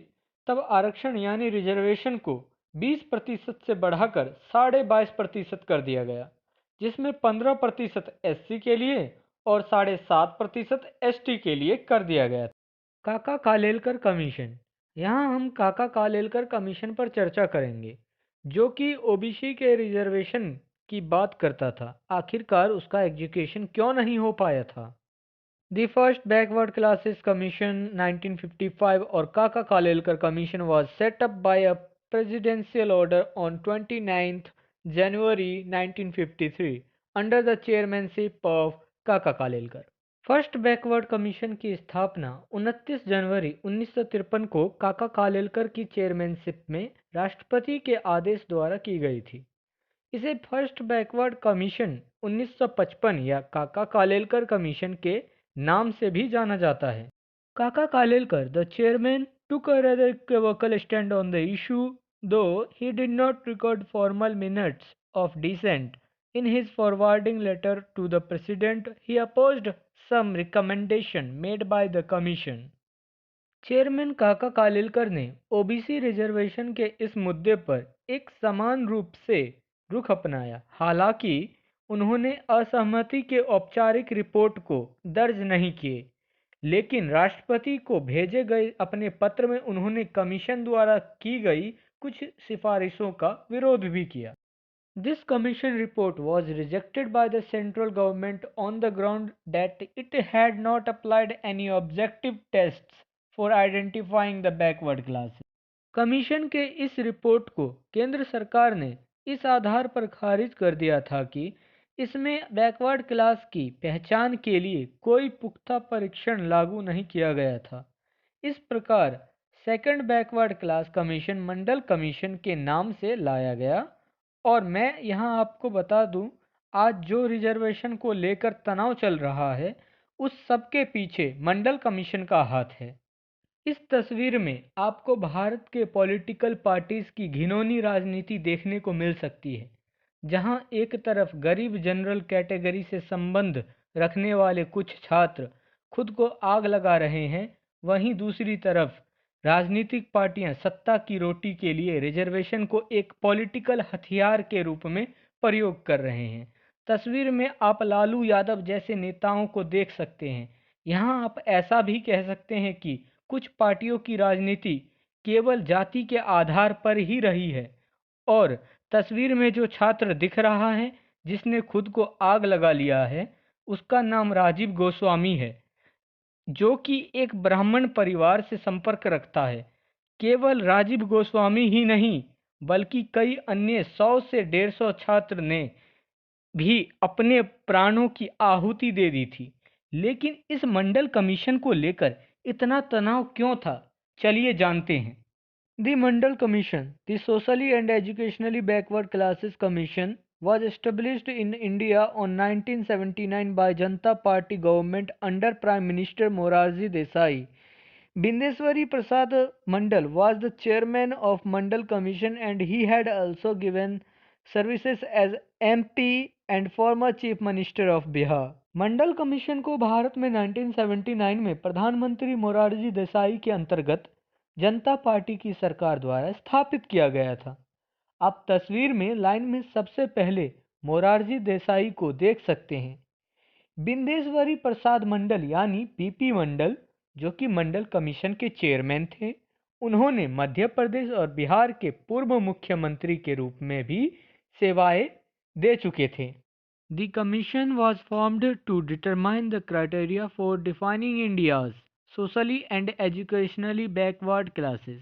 तब आरक्षण यानी रिजर्वेशन को 20% से बढ़ाकर 22.5% कर दिया गया, जिसमें 15% एससी के लिए और 7.5% एसटी के लिए कर दिया गया था। काका कालेलकर कमीशन। यहाँ हम काका कालेलकर कमीशन पर चर्चा करेंगे, जो कि ओबीसी के रिजर्वेशन की बात करता था। आखिरकार उसका एजुकेशन क्यों नहीं हो पाया था? The first Backward Classes Commission 1955 or Kaka Kalelkar Commission was set up by a presidential order on 29th January 1953 under the chairmanship of Kaka Kalelkar. First backward commission की स्थापना 29 जनवरी 1953 को काका कालेलकर की चेयरमैनशिप में राष्ट्रपति के आदेश द्वारा की गई थी। इसे फर्स्ट बैकवर्ड कमीशन 1955 या काका कालेलकर कमीशन के नाम से भी जाना जाता है। काका Kalelkar, the chairman, took a rather vocal stand on the issue, though he did not record formal minutes of dissent. In his forwarding letter to the president, he opposed some recommendation made by the commission. Chairman काका कालेलकर ने OBC reservation के इस मुद्दे पर एक समान रूप से रुख अपनाया। हालांकि उन्होंने असहमति के औपचारिक रिपोर्ट को दर्ज नहीं किए, लेकिन राष्ट्रपति को भेजे गए अपने पत्र में उन्होंने कमीशन द्वारा की गई कुछ सिफारिशों का विरोध भी किया। This commission report was rejected by the central government on the ground that it had not applied any objective tests for identifying the backward classes. Commission के इस रिपोर्ट को केंद्र सरकार ने इस आधार पर खारिज कर दिया था कि इसमें बैकवर्ड क्लास की पहचान के लिए कोई पुख्ता परीक्षण लागू नहीं किया गया था। इस प्रकार सेकंड बैकवर्ड क्लास कमीशन मंडल कमीशन के नाम से लाया गया। और मैं यहाँ आपको बता दूं, आज जो रिजर्वेशन को लेकर तनाव चल रहा है, उस सब के पीछे मंडल कमीशन का हाथ है। इस तस्वीर में आपको भारत के पॉलिटिकल पार्टीज की घिनौनी राजनीति देखने को मिल सकती है, जहां एक तरफ गरीब जनरल कैटेगरी से संबंध रखने वाले कुछ छात्र खुद को आग लगा रहे हैं, वहीं दूसरी तरफ राजनीतिक पार्टियां सत्ता की रोटी के लिए रिजर्वेशन को एक पॉलिटिकल हथियार के रूप में प्रयोग कर रहे हैं। तस्वीर में आप लालू यादव जैसे नेताओं को देख सकते हैं। यहाँ आप ऐसा भी कह सकते हैं कि कुछ पार्टियों की राजनीति केवल जाति के आधार पर ही रही है। और तस्वीर में जो छात्र दिख रहा है, जिसने खुद को आग लगा लिया है, उसका नाम राजीव गोस्वामी है, जो कि एक ब्राह्मण परिवार से संपर्क रखता है। केवल राजीव गोस्वामी ही नहीं, बल्कि कई अन्य 100 से 150 छात्र ने भी अपने प्राणों की आहुति दे दी थी। लेकिन इस मंडल कमीशन को लेकर इतना तनाव क्यों था? चलिए जानते हैं। The Mandal Commission, the Socially and Educationally Backward Classes Commission, was established in India on 1979 by Janata Party government under Prime Minister Morarji Desai. Bindeswari Prasad Mandal was the chairman of Mandal Commission and he had also given services as MP and former Chief Minister of Bihar. Mandal commission को भारत में 1979 में प्रधानमंत्री मोरारजी देसाई के अंतर्गत जनता party की सरकार द्वारा स्थापित किया गया था। आप तस्वीर में लाइन में सबसे पहले मोरारजी देसाई को देख सकते हैं। बिंदेश्वरी प्रसाद मंडल यानी पीपी मंडल, जो कि मंडल कमीशन के चेयरमैन थे, उन्होंने मध्य प्रदेश और बिहार के पूर्व मुख्यमंत्री के रूप में भी सेवाएं दे चुके थे। The commission was formed to determine the criteria for defining India's socially and educationally backward classes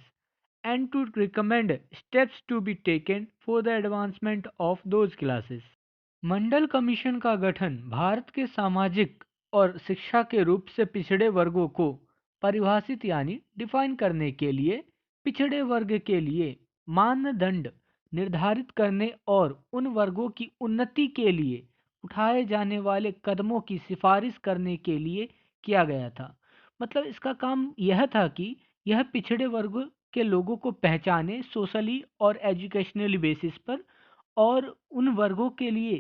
and to recommend steps to be taken for the advancement of those classes. Mandal commission का गठन भारत के सामाजिक और शिक्षा के रूप से पिछड़े वर्गों को परिभाषित यानी डिफाइन करने के लिए, पिछड़े वर्ग के लिए मानदंड निर्धारित करने और उन वर्गों की उन्नति के लिए उठाए जाने वाले कदमों की सिफारिश करने के लिए किया गया था। मतलब इसका काम यह था कि यह पिछड़े वर्ग के लोगों को पहचाने सोशली और एजुकेशनली बेसिस पर, और उन वर्गों के लिए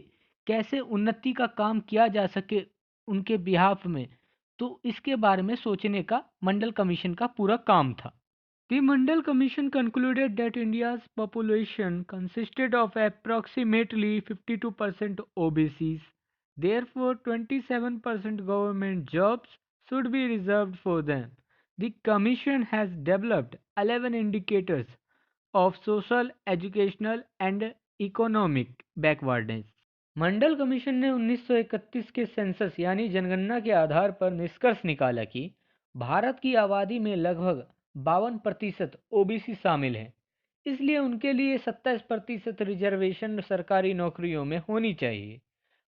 कैसे उन्नति का काम किया जा सके उनके बिहाफ में, तो इसके बारे में सोचने का मंडल कमीशन का पूरा काम था। The Mandal Commission concluded that India's population consisted of approximately 52% OBCs. Therefore, 27% government jobs should be reserved for them. The Commission has developed 11 indicators of social, educational, and economic backwardness. Mandal commission ने 1931 के census यानी जनगणना के आधार पर निष्कर्ष निकाला कि भारत की आबादी में लगभग 52% ओबीसी शामिल हैं, इसलिए उनके लिए 27% रिजर्वेशन सरकारी नौकरियों में होनी चाहिए।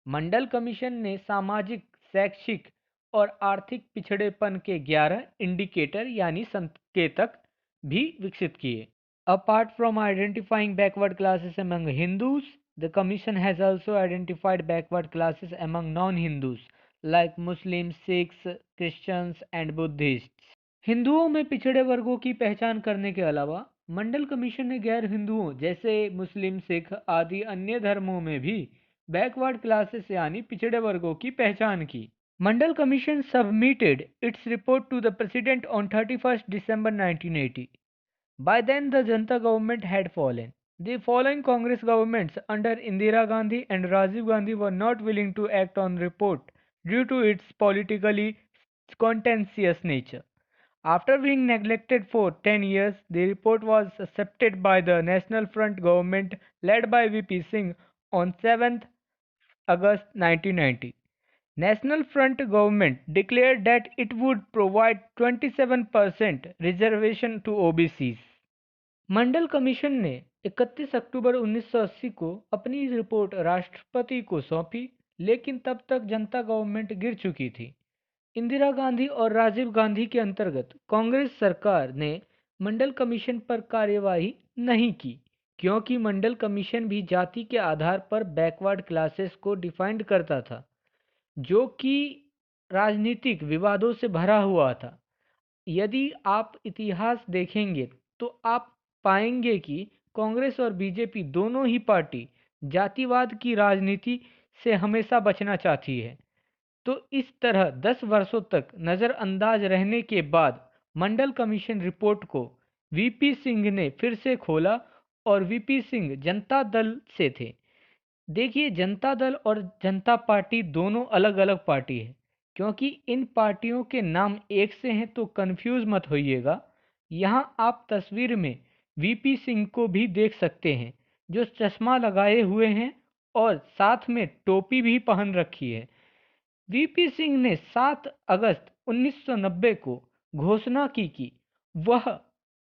मंडल कमीशन ने सामाजिक, शैक्षिक और आर्थिक पिछड़ेपन के 11 इंडिकेटर यानी संकेतक भी विकसित किए। Apart from identifying backward classes among Hindus, the Commission has also identified backward classes among non-Hindus like Muslims, Sikhs, Christians and Buddhists. हिंदुओं में पिछड़े वर्गों की पहचान करने के अलावा मंडल कमीशन ने गैर हिंदुओं जैसे मुस्लिम, सिख आदि अन्य धर्मों में भी बैकवर्ड क्लासेस यानी पिछड़े वर्गों की पहचान की। Mandal commission submitted its report to the president on 31st December 1980. By then, the Janata government had fallen. The following Congress governments under Indira Gandhi and Rajiv Gandhi were not willing to act on the report due to its politically contentious nature. After being neglected for 10 years, the report was accepted by the National Front government led by VP Singh on 7th August 1990. National Front government declared that it would provide 27% reservation to OBCs. Mandal commission ने 31 अक्टूबर 1980 को अपनी report राष्ट्रपति को सौंपी, लेकिन तब तक जनता government गिर चुकी थी। इंदिरा गांधी और राजीव गांधी के अंतर्गत कांग्रेस सरकार ने मंडल कमीशन पर कार्यवाही नहीं की, क्योंकि मंडल कमीशन भी जाति के आधार पर बैकवर्ड क्लासेस को डिफाइंड करता था, जो कि राजनीतिक विवादों से भरा हुआ था। यदि आप इतिहास देखेंगे तो आप पाएंगे कि कांग्रेस और बीजेपी दोनों ही पार्टी जातिवाद की राजनीति से हमेशा बचना चाहती है। तो इस तरह 10 वर्षों तक नज़रअंदाज रहने के बाद मंडल कमीशन रिपोर्ट को वीपी सिंह ने फिर से खोला, और वीपी सिंह जनता दल से थे। देखिए, जनता दल और जनता पार्टी दोनों अलग अलग पार्टी है, क्योंकि इन पार्टियों के नाम एक से हैं, तो कंफ्यूज मत होइएगा। यहाँ आप तस्वीर में वीपी सिंह को भी देख सकते हैं, जो चश्मा लगाए हुए हैं और साथ में टोपी भी पहन रखी है। वीपी सिंह ने 7 अगस्त 1990 को घोषणा की कि वह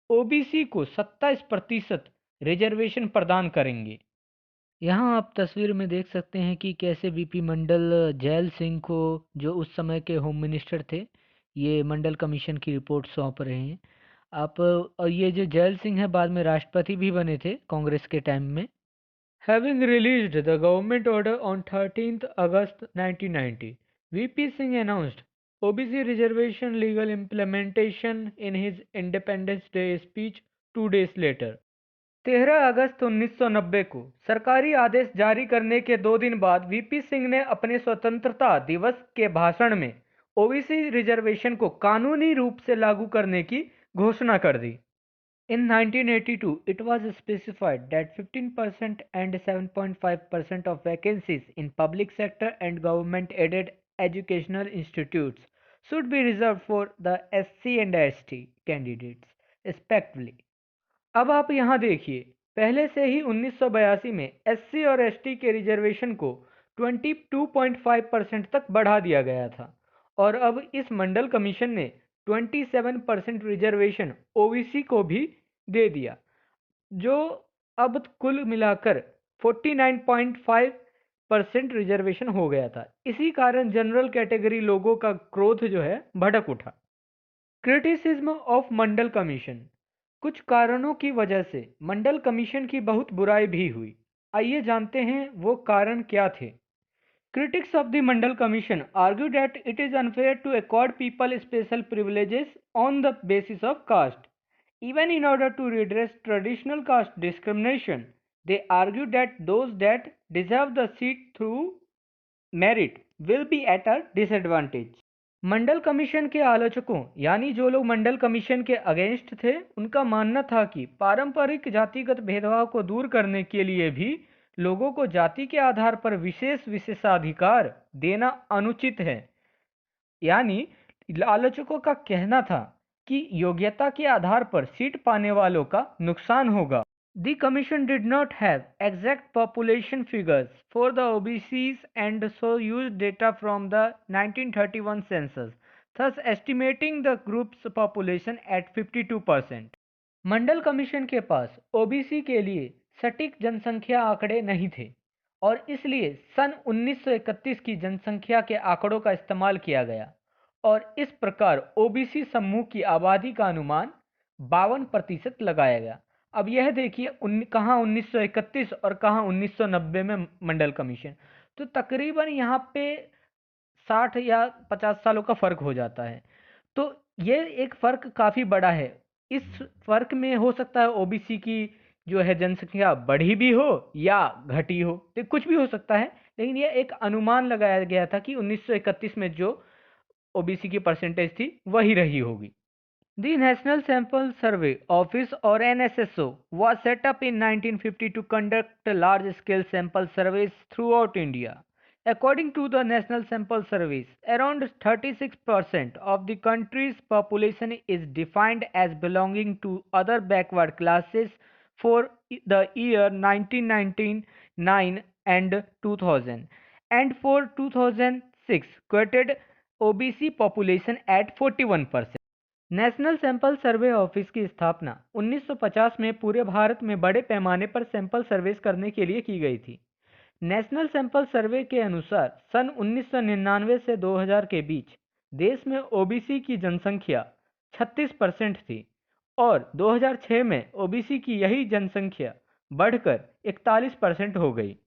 ओबीसी को 27% रिजर्वेशन प्रदान करेंगे। यहाँ आप तस्वीर में देख सकते हैं कि कैसे वीपी मंडल जैल सिंह को, जो उस समय के होम मिनिस्टर थे, ये मंडल कमीशन की रिपोर्ट सौंप रहे हैं। और ये जो जैल सिंह है बाद में राष्ट्रपति भी बने थे कांग्रेस के टाइम में। Having released the government order on 13th August 1990, VP Singh announced OBC reservation legal implementation in his Independence Day speech 2 days later. 13 अगस्त 1990 को सरकारी आदेश जारी करने के 2 दिन बाद वीपी सिंह ने अपने स्वतंत्रता दिवस के भाषण में ओबीसी रिजर्वेशन को कानूनी रूप से लागू करने की घोषणा कर दी। In 1982, it was specified that 15% and 7.5% of vacancies in public sector and government aided educational institutes should be reserved for the SC and ST candidates respectively. अब आप यहाँ देखिए, पहले से ही 1982 में SC और ST के रिजर्वेशन को 22.5% तक बढ़ा दिया गया था और अब इस मंडल कमीशन ने 27% रिजर्वेशन OBC को भी दे दिया, जो अब कुल मिलाकर 49.5% रिजर्वेशन हो गया था। इसी कारण जनरल कैटेगरी लोगों का क्रोध जो है भड़क उठा। Criticism of Mandal commission. कुछ कारणों की वजह से मंडल कमीशन की बहुत बुराई भी हुई। आइए जानते हैं वो कारण क्या थे। Critics of the Mandal Commission argue that it is unfair to accord people special privileges on the basis of caste. Even in order to redress traditional caste discrimination, they argue that those that deserve the seat through merit will be at a disadvantage. Mandal commission के आलोचकों यानी जो लोग मंडल commission के against थे, उनका मानना था कि पारंपरिक जातिगत भेदभाव को दूर करने के लिए भी लोगों को जाति के आधार पर विशेषाधिकार देना अनुचित है। यानी आलोचकों का कहना था कि योग्यता के आधार पर सीट पाने वालों का नुकसान होगा। The commission did not have exact population figures for the OBCs and so used data from the 1931 census, thus estimating the group's population at 52%. Mandal commission के पास OBC के लिए सटीक जनसंख्या आंकड़े नहीं थे और इसलिए सन 1931 की जनसंख्या के आंकड़ों का इस्तेमाल किया गया और इस प्रकार OBC समूह की आबादी का अनुमान 52% लगाया गया। अब यह देखिए कहाँ 1931 और कहाँ 1990 में मंडल कमीशन, तो तकरीबन यहाँ पे 60 या 50 सालों का फर्क हो जाता है। तो ये एक फर्क काफ़ी बड़ा है। इस फर्क में हो सकता है OBC की जो है जनसंख्या बढ़ी भी हो या घटी हो, तो कुछ भी हो सकता है, लेकिन ये एक अनुमान लगाया गया था कि 1931 में जो OBC की परसेंटेज थी वही रही होगी। The National Sample Survey Office or NSSO was set up in 1950 to conduct large-scale sample surveys throughout India. According to the National Sample Surveys, around 36% of the country's population is defined as belonging to other backward classes for the year 1999 and 2000, and for 2006 quoted OBC population at 41%. National sample survey office की स्थापना 1950 में पूरे भारत में बड़े पैमाने पर sample Sarves करने के लिए की गई थी। नेशनल सैंपल सर्वे के अनुसार सन 1999 से 2000 के बीच देश में OBC की जनसंख्या 36% थी और 2006 में OBC की यही जनसंख्या बढ़कर 41% हो गई।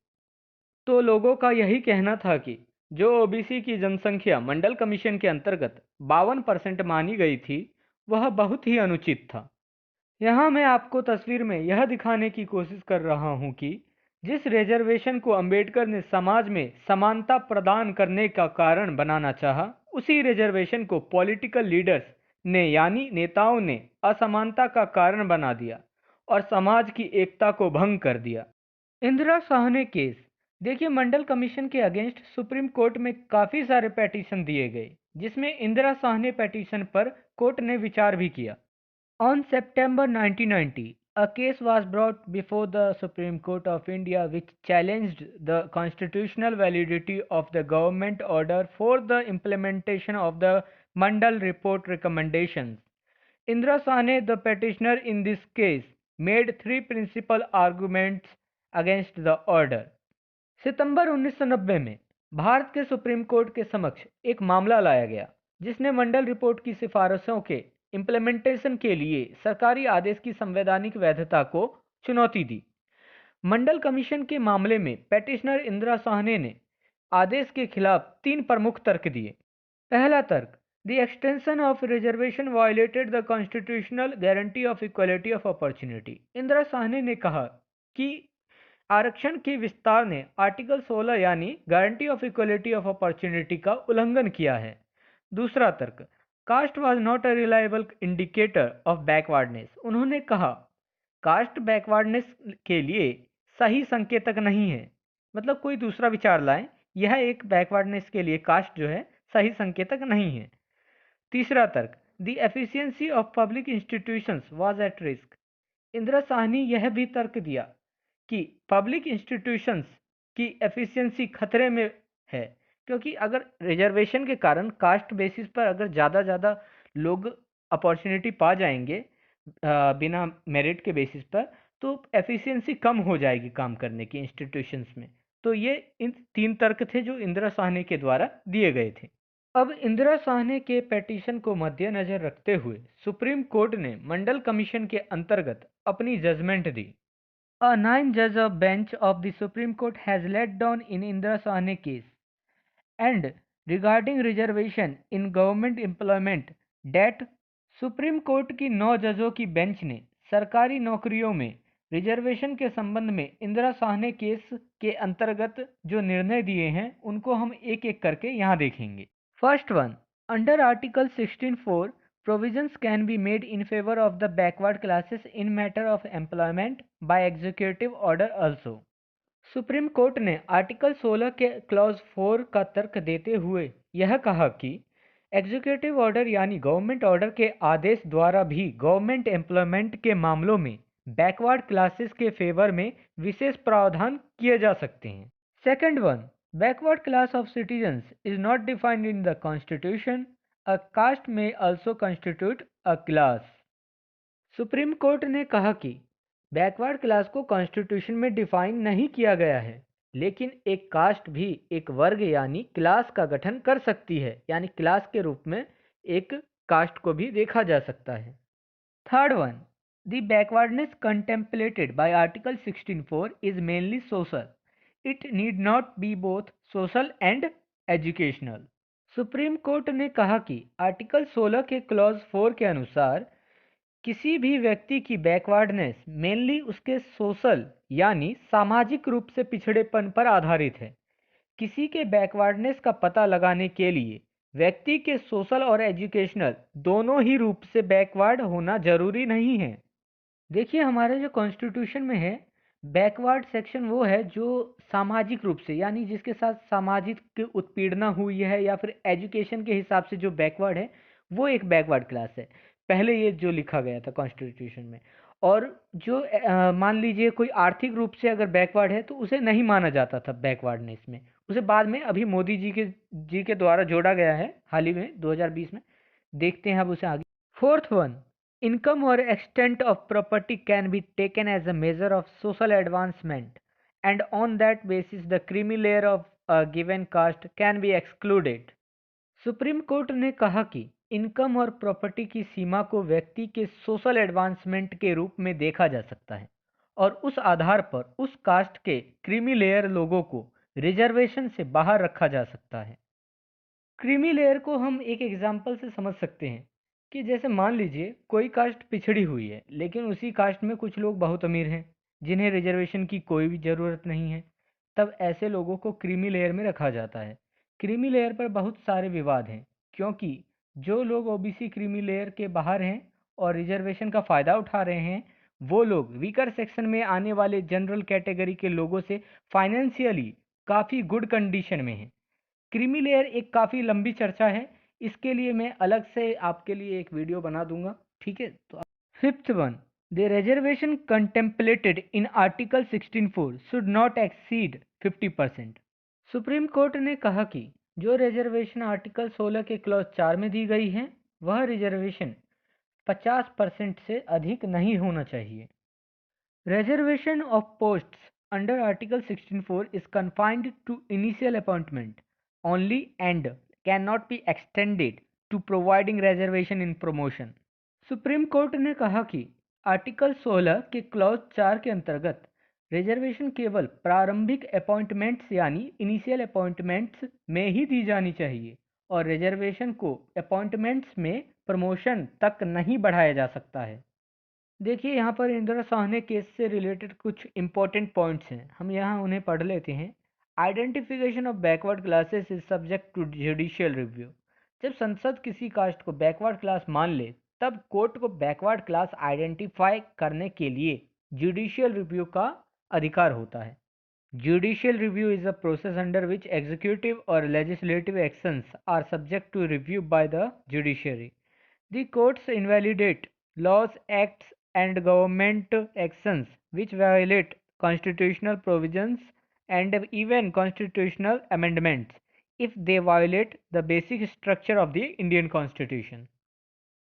तो लोगों का यही कहना था कि जो OBC की जनसंख्या मंडल कमीशन के अंतर्गत 52% मानी गई थी, वह बहुत ही अनुचित था। यहाँ मैं आपको तस्वीर में यह दिखाने की कोशिश कर रहा हूँ कि जिस रिजर्वेशन को अंबेडकर ने समाज में समानता प्रदान करने का कारण बनाना चाहा, उसी रिजर्वेशन को पॉलिटिकल लीडर्स ने यानी नेताओं ने असमानता का कारण बना दिया और समाज की एकता को भंग कर दिया। इंदिरा साहनी केस देखिए, मंडल कमीशन के अगेंस्ट सुप्रीम कोर्ट में काफ़ी सारे पेटिशन दिए गए, जिसमें इंदिरा साहनी पेटिशन पर कोर्ट ने विचार भी किया। On September 1990, a case was brought before the Supreme Court of India which challenged the constitutional validity of the government order for the implementation of the Mandal report recommendations. Indira Sahni, the petitioner in this case, made three principal arguments against the order. सितंबर 1990 में भारत के supreme court के समक्ष एक मामला लाया गया, जिसने मंडल report की सिफारिशों के इम्प्लीमेंटेशन के लिए सरकारी आदेश की संवैधानिक वैधता को चुनौती दी। मंडल कमीशन के मामले में पेटिशनर इंदिरा साहनी ने आदेश के खिलाफ 3 प्रमुख तर्क दिए। पहला तर्क, the extension of reservation violated the constitutional guarantee of equality of opportunity. Indira Sahni ने कहा कि आरक्षण के विस्तार ने आर्टिकल 16 यानी guarantee of equality of opportunity का उल्लंघन किया है। दूसरा तर्क, caste was not a reliable indicator of backwardness. उन्होंने कहा कास्ट बैकवर्डनेस के लिए सही संकेतक नहीं है। मतलब कोई दूसरा विचार लाएं यह एक बैकवर्डनेस के लिए कास्ट जो है सही संकेतक नहीं है। तीसरा तर्क, the efficiency of public institutions was at risk. Indira Shah ने यह भी तर्क दिया कि पब्लिक इंस्टीट्यूशंस की एफिशिएंसी खतरे में है, क्योंकि अगर रिजर्वेशन के कारण कास्ट बेसिस पर अगर ज़्यादा लोग अपॉर्चुनिटी पा जाएंगे बिना मेरिट के बेसिस पर, तो एफिशिएंसी कम हो जाएगी काम करने की इंस्टीट्यूशंस में। तो ये इन 3 तर्क थे जो इंदिरा साहनी के द्वारा दिए गए थे। अब इंदिरा साहनी के पेटिशन को मद्देनजर रखते हुए सुप्रीम कोर्ट ने मंडल कमीशन के अंतर्गत अपनी जजमेंट दी। A 9-judge bench of the Supreme Court has laid down in Indira Sahni case and regarding reservation in government employment that supreme court की 9 जजों की बेंच ने सरकारी नौकरियों में रिजर्वेशन के संबंध में इंदिरा साहनी केस के अंतर्गत जो निर्णय दिए हैं उनको हम एक एक करके यहाँ देखेंगे। First one, under article 16(4) provisions can be made in favor of the backward classes in matter of employment by executive order also। Supreme court ने आर्टिकल 16 के क्लॉज 4 का तर्क देते हुए यह कहा कि एग्जीक्यूटिव ऑर्डर यानी गवर्नमेंट ऑर्डर के आदेश द्वारा भी गवर्नमेंट एम्प्लॉयमेंट के मामलों में बैकवर्ड क्लासेस के फेवर में विशेष प्रावधान किए जा सकते हैं। Second one, backward class of citizens is not defined in the constitution, a caste में also constitute a class. Supreme court ने कहा कि बैकवर्ड क्लास को कॉन्स्टिट्यूशन में डिफाइन नहीं किया गया है, लेकिन एक कास्ट भी एक वर्ग यानी क्लास का गठन कर सकती है, यानी क्लास के रूप में एक कास्ट को भी देखा जा सकता है। Third one, the backwardness contemplated bye article 16(4) is mainly social, it need not be both social and educational. Supreme court ने कहा कि आर्टिकल 16 के क्लॉज 4 के अनुसार किसी भी व्यक्ति की बैकवर्डनेस मेनली उसके सोशल यानी सामाजिक रूप से पिछड़ेपन पर आधारित है। किसी के बैकवर्डनेस का पता लगाने के लिए व्यक्ति के सोशल और एजुकेशनल दोनों ही रूप से बैकवर्ड होना जरूरी नहीं है। देखिए, हमारे जो कॉन्स्टिट्यूशन में है, बैकवर्ड सेक्शन वो है जो सामाजिक रूप से यानी जिसके साथ सामाजिक उत्पीड़ना हुई है या फिर एजुकेशन के हिसाब से जो बैकवर्ड है वो एक बैकवर्ड क्लास है। पहले ये जो लिखा गया था कॉन्स्टिट्यूशन में। और जो मान लीजिए कोई आर्थिक रूप से अगर बैकवर्ड है तो उसे नहीं माना जाता था बैकवर्डनेस में, उसे बाद में अभी मोदी जी के द्वारा जोड़ा गया है हाल ही में 2020 में। देखते हैं अब उसे आगे। Fourth one, income or extent of property can be taken as a measure of social advancement, and on that basis the creamy layer of a given caste can be excluded। Supreme court ने कहा कि income और property की सीमा को व्यक्ति के social advancement के रूप में देखा जा सकता है और उस आधार पर उस कास्ट के क्रीमी लेयर लोगों को रिजर्वेशन से बाहर रखा जा सकता है। क्रीमी लेयर को हम एक एग्जाम्पल से समझ सकते हैं कि जैसे मान लीजिए कोई कास्ट पिछड़ी हुई है, लेकिन उसी कास्ट में कुछ लोग बहुत अमीर हैं जिन्हें रिजर्वेशन की कोई भी ज़रूरत नहीं है। तब ऐसे लोगों को क्रीमी लेयर में रखा जाता है। क्रीमी लेयर पर बहुत सारे विवाद हैं, क्योंकि जो लोग ओबीसी क्रीमी लेयर के बाहर हैं और रिजर्वेशन का फ़ायदा उठा रहे हैं, वो लोग वीकर सेक्शन में आने वाले जनरल कैटेगरी के लोगों से फाइनेंशियली काफ़ी गुड कंडीशन में हैं। क्रीमी लेयर एक काफ़ी लंबी चर्चा है, इसके लिए मैं अलग से आपके लिए एक वीडियो बना दूंगा, ठीक है। तो fifth one, the reservation contemplated in article 16(4) should not exceed 50%। Supreme court ने कहा कि जो रिजर्वेशन आर्टिकल 16 के क्लॉज 4 में दी गई है वह रिजर्वेशन 50% से अधिक नहीं होना चाहिए। Reservation of posts under Article 16(4) is confined to initial appointment only and cannot be extended to providing reservation in promotion। Supreme court ने कहा कि आर्टिकल 16 के क्लॉज 4 के अंतर्गत रिजर्वेशन केवल प्रारंभिक अपॉइंटमेंट्स यानी इनिशियल अपॉइंटमेंट्स में ही दी जानी चाहिए और रिजर्वेशन को अपॉइंटमेंट्स में प्रमोशन तक नहीं बढ़ाया जा सकता है। देखिए, यहाँ पर इंदिरा साहनी केस से रिलेटेड कुछ इंपॉर्टेंट पॉइंट्स हैं, हम यहाँ उन्हें पढ़ लेते हैं। Identification of backward classes is subject to judicial review. जब संसद किसी कास्ट को बैकवर्ड क्लास मान ले तब कोर्ट को बैकवर्ड क्लास आइडेंटिफाई करने के लिए जुडिशियल रिव्यू का अधिकार होता है। Judicial review is a process under which executive or legislative actions are subject to review by the judiciary. The courts invalidate laws, acts, and government actions which violate constitutional provisions and even constitutional amendments if they violate the basic structure of the Indian Constitution.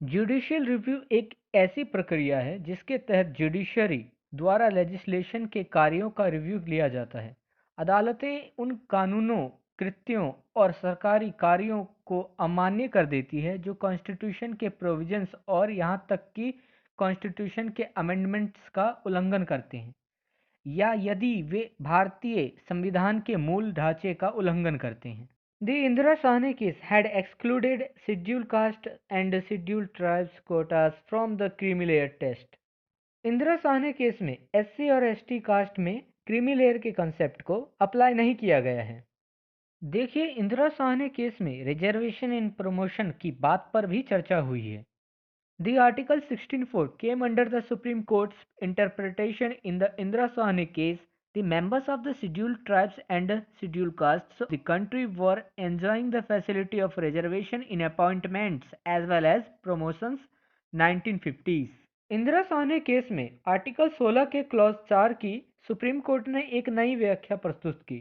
Judicial review एक ऐसी प्रक्रिया है जिसके तहत judiciary द्वारा legislation के कार्यों का रिव्यू लिया जाता है। अदालतें उन कानूनों, कृत्यों और सरकारी कार्यों को अमान्य कर देती है जो कॉन्स्टिट्यूशन के प्रोविजंस और यहाँ तक कि कॉन्स्टिट्यूशन के अमेंडमेंट्स का उल्लंघन करते हैं, या यदि वे भारतीय संविधान के मूल ढांचे का उल्लंघन करते हैं। The Indira Sahni case had excluded scheduled caste and scheduled tribes quotas from the creamy layer test. Indira Sawhney case में एससी और एसटी कास्ट में क्रीमी लेयर के कंसेप्ट को अप्लाई नहीं किया गया है। देखिए, इंदिरा साहनी केस में रिजर्वेशन इन प्रमोशन की बात पर भी चर्चा हुई है। The Article 16(4) came under the Supreme Court's interpretation in the Indira Sahni case. The members of the scheduled tribes and scheduled castes of the country were enjoying the facility of reservation in appointments as well as promotions 1950s. Indira Sawhney case में article 16 के clause 4 की supreme court ने एक नई व्याख्या प्रस्तुत की।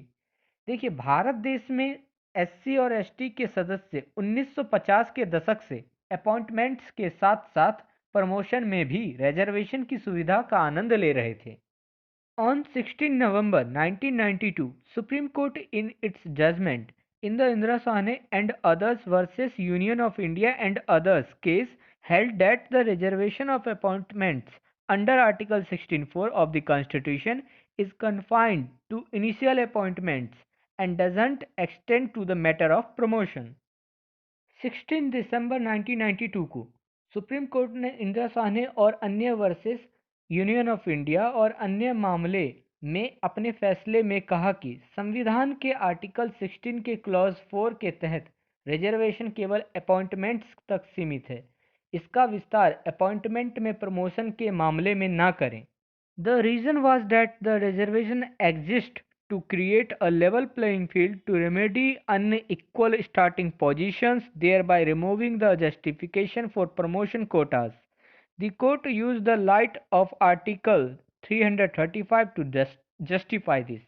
देखिए, भारत देश में एससी और एसटी के सदस्य 1950 के दशक से अपॉइंटमेंट्स के साथ साथ प्रमोशन में भी रिजर्वेशन की सुविधा का आनंद ले रहे थे। On 16 November 1992, Supreme Court in its judgment in the Indira Sahni and others versus Union of India and others case held that the reservation of appointments under Article 16(4) of the Constitution is confined to initial appointments and doesn't extend to the matter of promotion. 16 दिसंबर 1992 को supreme court ने इंदिरा साहनी और अन्य versus union of India और अन्य मामले में अपने फैसले में कहा कि संविधान के आर्टिकल 16 के क्लॉज 4 के तहत रिजर्वेशन केवल अपॉइंटमेंट्स तक सीमित है। इसका विस्तार अपॉइंटमेंट में प्रमोशन के मामले में ना करें। The reason was that the reservation exists to create a level playing field to remedy unequal starting positions, thereby removing the justification for promotion quotas. The court used the light of Article 335 to justify this.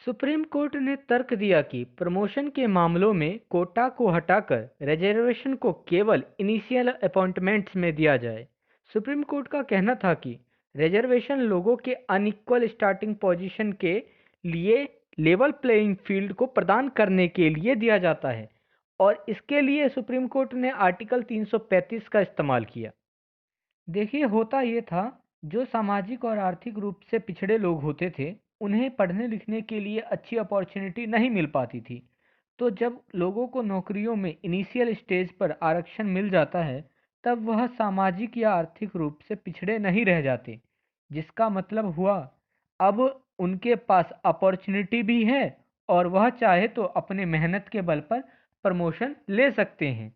Supreme court ने तर्क दिया कि promotion के मामलों में कोटा को हटाकर reservation को केवल इनिशियल अपॉइंटमेंट्स में दिया जाए। सुप्रीम कोर्ट का कहना था कि रिजर्वेशन लोगों के अनइक्वल स्टार्टिंग पोजीशन के लिए लेवल प्लेइंग फील्ड को प्रदान करने के लिए दिया जाता है और इसके लिए सुप्रीम कोर्ट ने आर्टिकल 335 का इस्तेमाल किया। देखिए, होता ये था, जो सामाजिक और आर्थिक रूप से पिछड़े लोग होते थे उन्हें पढ़ने लिखने के लिए अच्छी अपॉर्चुनिटी नहीं मिल पाती थी। तो जब लोगों को नौकरियों में इनिशियल स्टेज पर आरक्षण मिल जाता है तब वह सामाजिक या आर्थिक रूप से पिछड़े नहीं रह जाते, जिसका मतलब हुआ अब उनके पास अपॉर्चुनिटी भी है और वह चाहे तो अपने मेहनत के बल पर प्रमोशन ले सकते हैं।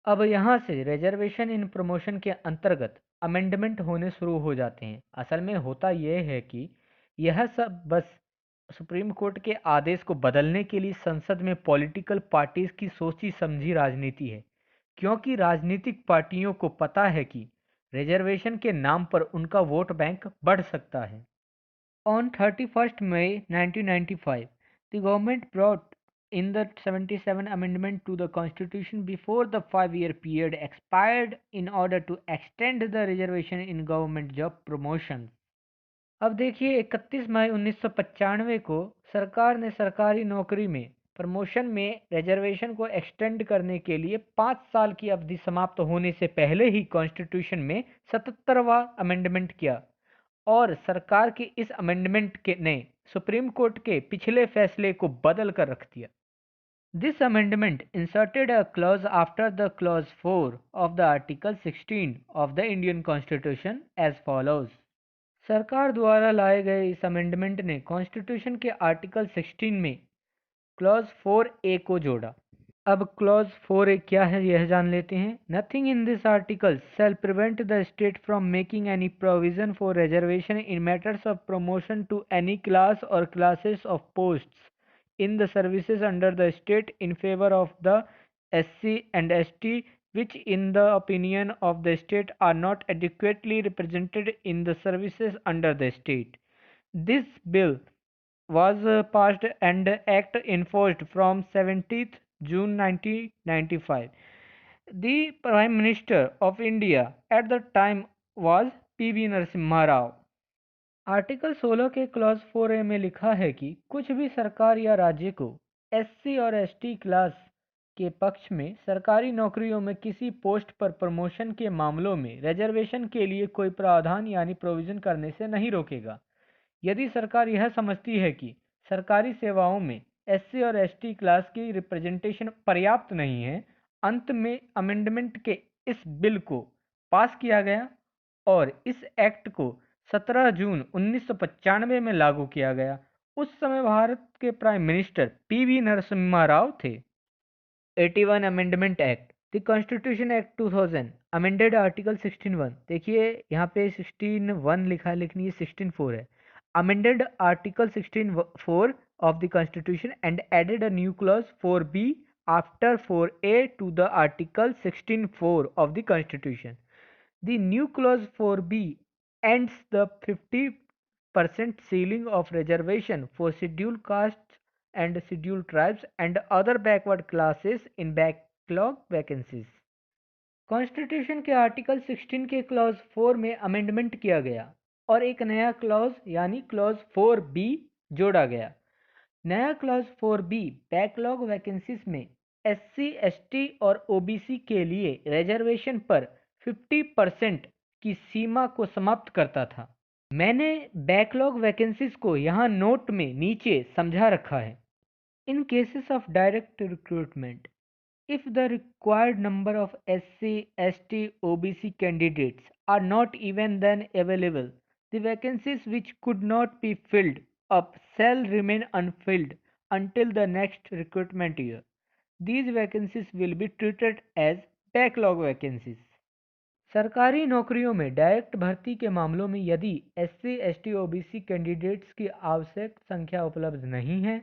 अब यहाँ से रिजर्वेशन इन प्रमोशन के अंतर्गत अमेंडमेंट होने शुरू हो जाते हैं। असल में होता यह है कि यह सब बस सुप्रीम कोर्ट के आदेश को बदलने के लिए संसद में पॉलिटिकल पार्टीज की सोची समझी राजनीति है, क्योंकि राजनीतिक पार्टियों को पता है कि रिजर्वेशन के नाम पर उनका वोट बैंक बढ़ सकता है। On 31st May 1995, the government brought in the 77 Amendment to the Constitution before the 5-year period expired in order to extend the reservation in government job promotions. अब देखिए, 31 मई 1995 को सरकार ने सरकारी नौकरी में प्रमोशन में रिजर्वेशन को एक्सटेंड करने के लिए 5 साल की अवधि समाप्त होने से पहले ही कॉन्स्टिट्यूशन में 77वां अमेंडमेंट किया और सरकार के इस अमेंडमेंट ने सुप्रीम कोर्ट के पिछले फैसले को बदल कर रख दिया। This amendment inserted a clause after the clause 4 of the Article 16 of the Indian Constitution as follows. सरकार द्वारा लाए गए इस अमेंडमेंट ने कॉन्स्टिट्यूशन के आर्टिकल 16 में क्लॉज 4A को जोड़ा। अब क्लॉज 4A क्या है यह जान लेते हैं। Nothing in this article shall prevent the state from making any provision for reservation in matters of promotion to any class or classes of posts in the services under the state in favor of the SC and ST which in the opinion of the state are not adequately represented in the services under the state. This bill was passed and act enforced from 17th June 1995. The Prime Minister of India at the time was P.V. Narasimha Rao. Article 16 के clause 4A में लिखा है कि कुछ भी सरकार या राज्य को SC और ST क्लास के पक्ष में सरकारी नौकरियों में किसी पोस्ट पर प्रमोशन के मामलों में रिजर्वेशन के लिए कोई प्रावधान यानी प्रोविजन करने से नहीं रोकेगा। यदि सरकार यह समझती है कि सरकारी सेवाओं में SC और ST क्लास की रिप्रेजेंटेशन पर्याप्त नहीं है, अंत में अमेंडमेंट के इस बिल को पास किया गया और इस एक्ट को 17 जून 1995 में लागू किया गया। उस समय भारत के prime minister PV Narasimha Rao थे। 81 amendment act, the constitution act 2000 amended article 16(1). देखिए यहाँ पे 16(1) लिखा है लेकिन ये 16(4) है। Amended article 16(4) of the constitution and added a new clause 4b after 4a to the article 16(4) of the constitution. The new clause 4b ends the 50% ceiling of reservation for scheduled castes and scheduled tribes and other backward classes in backlog vacancies. Constitution के article 16 के clause 4 में amendment किया गया और एक नया clause यानी clause 4b जोड़ा गया। नया क्लॉज 4b बैकलॉग वैकेंसीज में SC, ST और OBC के लिए रिजर्वेशन पर 50% की सीमा को समाप्त करता था। मैंने बैकलॉग वैकेंसीज को यहाँ नोट में नीचे समझा रखा है। In cases of direct recruitment, if the required number of SC, ST, OBC candidates are not even then available, the vacancies which could not be filled up shall remain unfilled until the next recruitment year. These vacancies will be treated as backlog vacancies. सरकारी नौकरियों में direct भर्ती के मामलों में यदि SC, ST, OBC candidates की आवश्यक संख्या उपलब्ध नहीं है,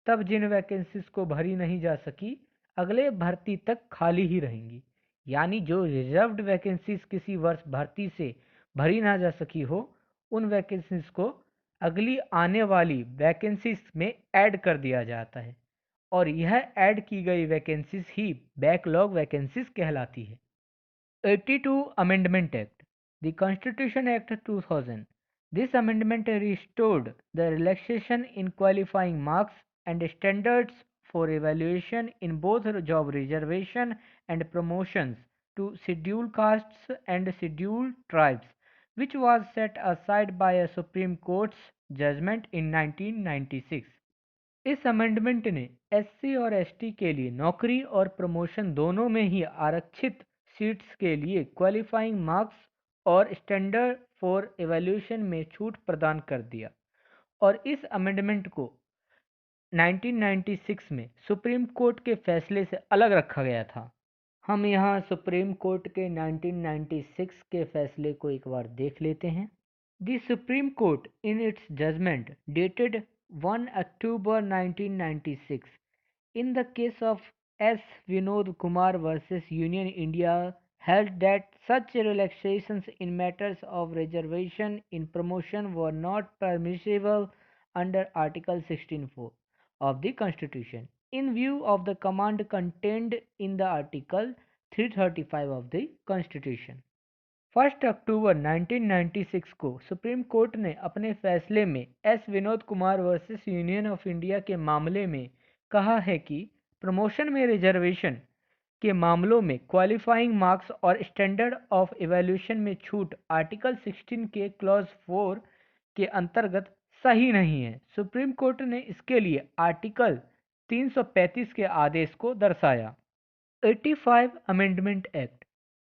तब जिन वैकेंसीज को भरी नहीं जा सकी अगले भर्ती तक खाली ही रहेंगी। यानी जो रिजर्व्ड वैकेंसीज किसी वर्ष भर्ती से भरी ना जा सकी हो, उन वैकेंसीज को अगली आने वाली वैकेंसीज में ऐड कर दिया जाता है और यह ऐड की गई वैकेंसीज ही बैकलॉग वैकेंसीज कहलाती है। 82 Amendment Act, the Constitution Act 2000. This amendment restored the relaxation in qualifying marks and standards for evaluation in both job reservation and promotions to scheduled castes and scheduled tribes, which was set aside by a Supreme Court's judgment in 1996. इस amendment ने SC और ST के लिए नौकरी और promotion दोनों में ही आरक्षित सीट्स के लिए क्वालिफाइंग मार्क्स और स्टैंडर्ड फॉर एवोल्यूशन में छूट प्रदान कर दिया और इस अमेंडमेंट को 1996 में सुप्रीम कोर्ट के फैसले से अलग रखा गया था। हम यहाँ सुप्रीम कोर्ट के 1996 के फैसले को एक बार देख लेते हैं। The Supreme Court, in its judgment dated 1 October 1996, in the case of S. Vinod Kumar versus Union India, held that such relaxations in matters of reservation in promotion were not permissible under Article 16(4) of the Constitution, in view of the command contained in the Article 335 of the Constitution. 1 अक्टूबर 1996 को supreme court ने अपने फैसले में S Vinod Kumar versus union of India के मामले में कहा है कि प्रमोशन में रिजर्वेशन के मामलों में क्वालिफाइंग मार्क्स और स्टैंडर्ड ऑफ इवैल्यूएशन में छूट आर्टिकल 16 के क्लॉज 4 के अंतर्गत सही नहीं है। सुप्रीम कोर्ट ने इसके लिए आर्टिकल 335 के आदेश को दर्शाया। 85 amendment act,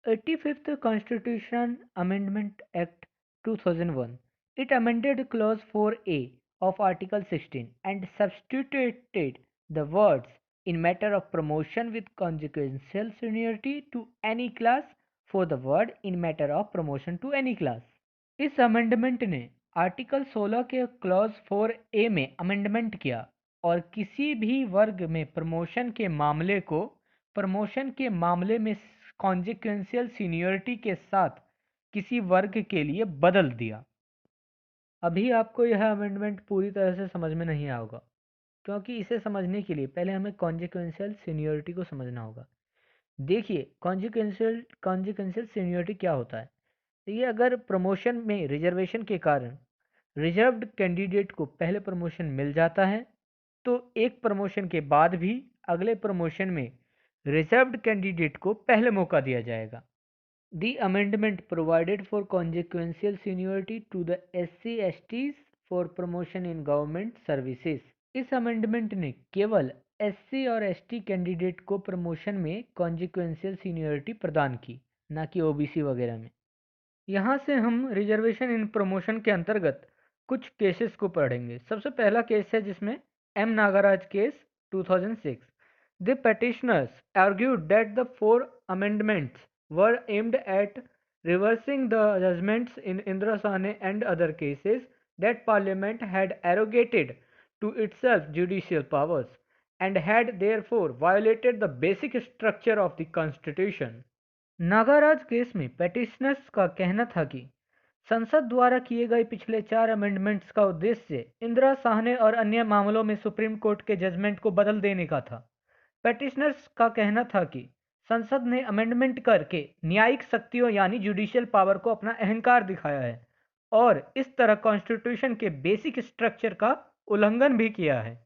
85th Constitution Amendment Act 2001. It amended Clause 4A of Article 16 and substituted the words in matter of promotion with consequential seniority to any class for the word in matter of promotion to any class. इस amendment ने article 16 के clause 4A में amendment किया और किसी भी वर्ग में प्रमोशन के मामले को प्रमोशन के मामले में कॉन्जिक्वेंशियल सीनियरिटी के साथ किसी वर्ग के लिए बदल दिया। अभी आपको यह अमेंडमेंट पूरी तरह से समझ में नहीं आएगा, क्योंकि इसे समझने के लिए पहले हमें कॉन्जिक्वेंशियल सीनियरिटी को समझना होगा। देखिए, कॉन्जिक्वेंशियल सीनियरिटी क्या होता है। तो ये अगर प्रमोशन में रिजर्वेशन के कारण रिजर्व्ड कैंडिडेट को पहले प्रमोशन मिल जाता है, तो एक प्रमोशन के बाद भी अगले प्रमोशन में रिजर्व्ड कैंडिडेट को पहले मौका दिया जाएगा। The amendment provided for consequential seniority to the SC/STs for promotion in government services. इस अमेंडमेंट ने केवल SC और ST कैंडिडेट को प्रमोशन में कॉन्जिक्वेंशियल सीनियरिटी प्रदान की, ना कि OBC वगैरह में। यहाँ से हम रिजर्वेशन इन प्रमोशन के अंतर्गत कुछ केसेस को पढ़ेंगे। सबसे पहला केस है जिसमें M Nagaraj case 2006। The petitioners argued that the four amendments were aimed at reversing the judgments in Indira Sane and other cases that Parliament had arrogated to itself judicial powers and had therefore violated the basic structure of the Constitution. Nagaraj case में petitioners का कहना था कि संसद द्वारा किए गए पिछले 4 अमेंडमेंट्स का उद्देश्य इंदिरा साहने और अन्य मामलों में सुप्रीम कोर्ट के जजमेंट को बदल देने का था। पेटिशनर्स का कहना था कि संसद ने अमेंडमेंट करके न्यायिक शक्तियों यानी जुडिशियल पावर को अपना अहंकार दिखाया है और इस तरह कॉन्स्टिट्यूशन के बेसिक स्ट्रक्चर का उल्लंघन भी किया है।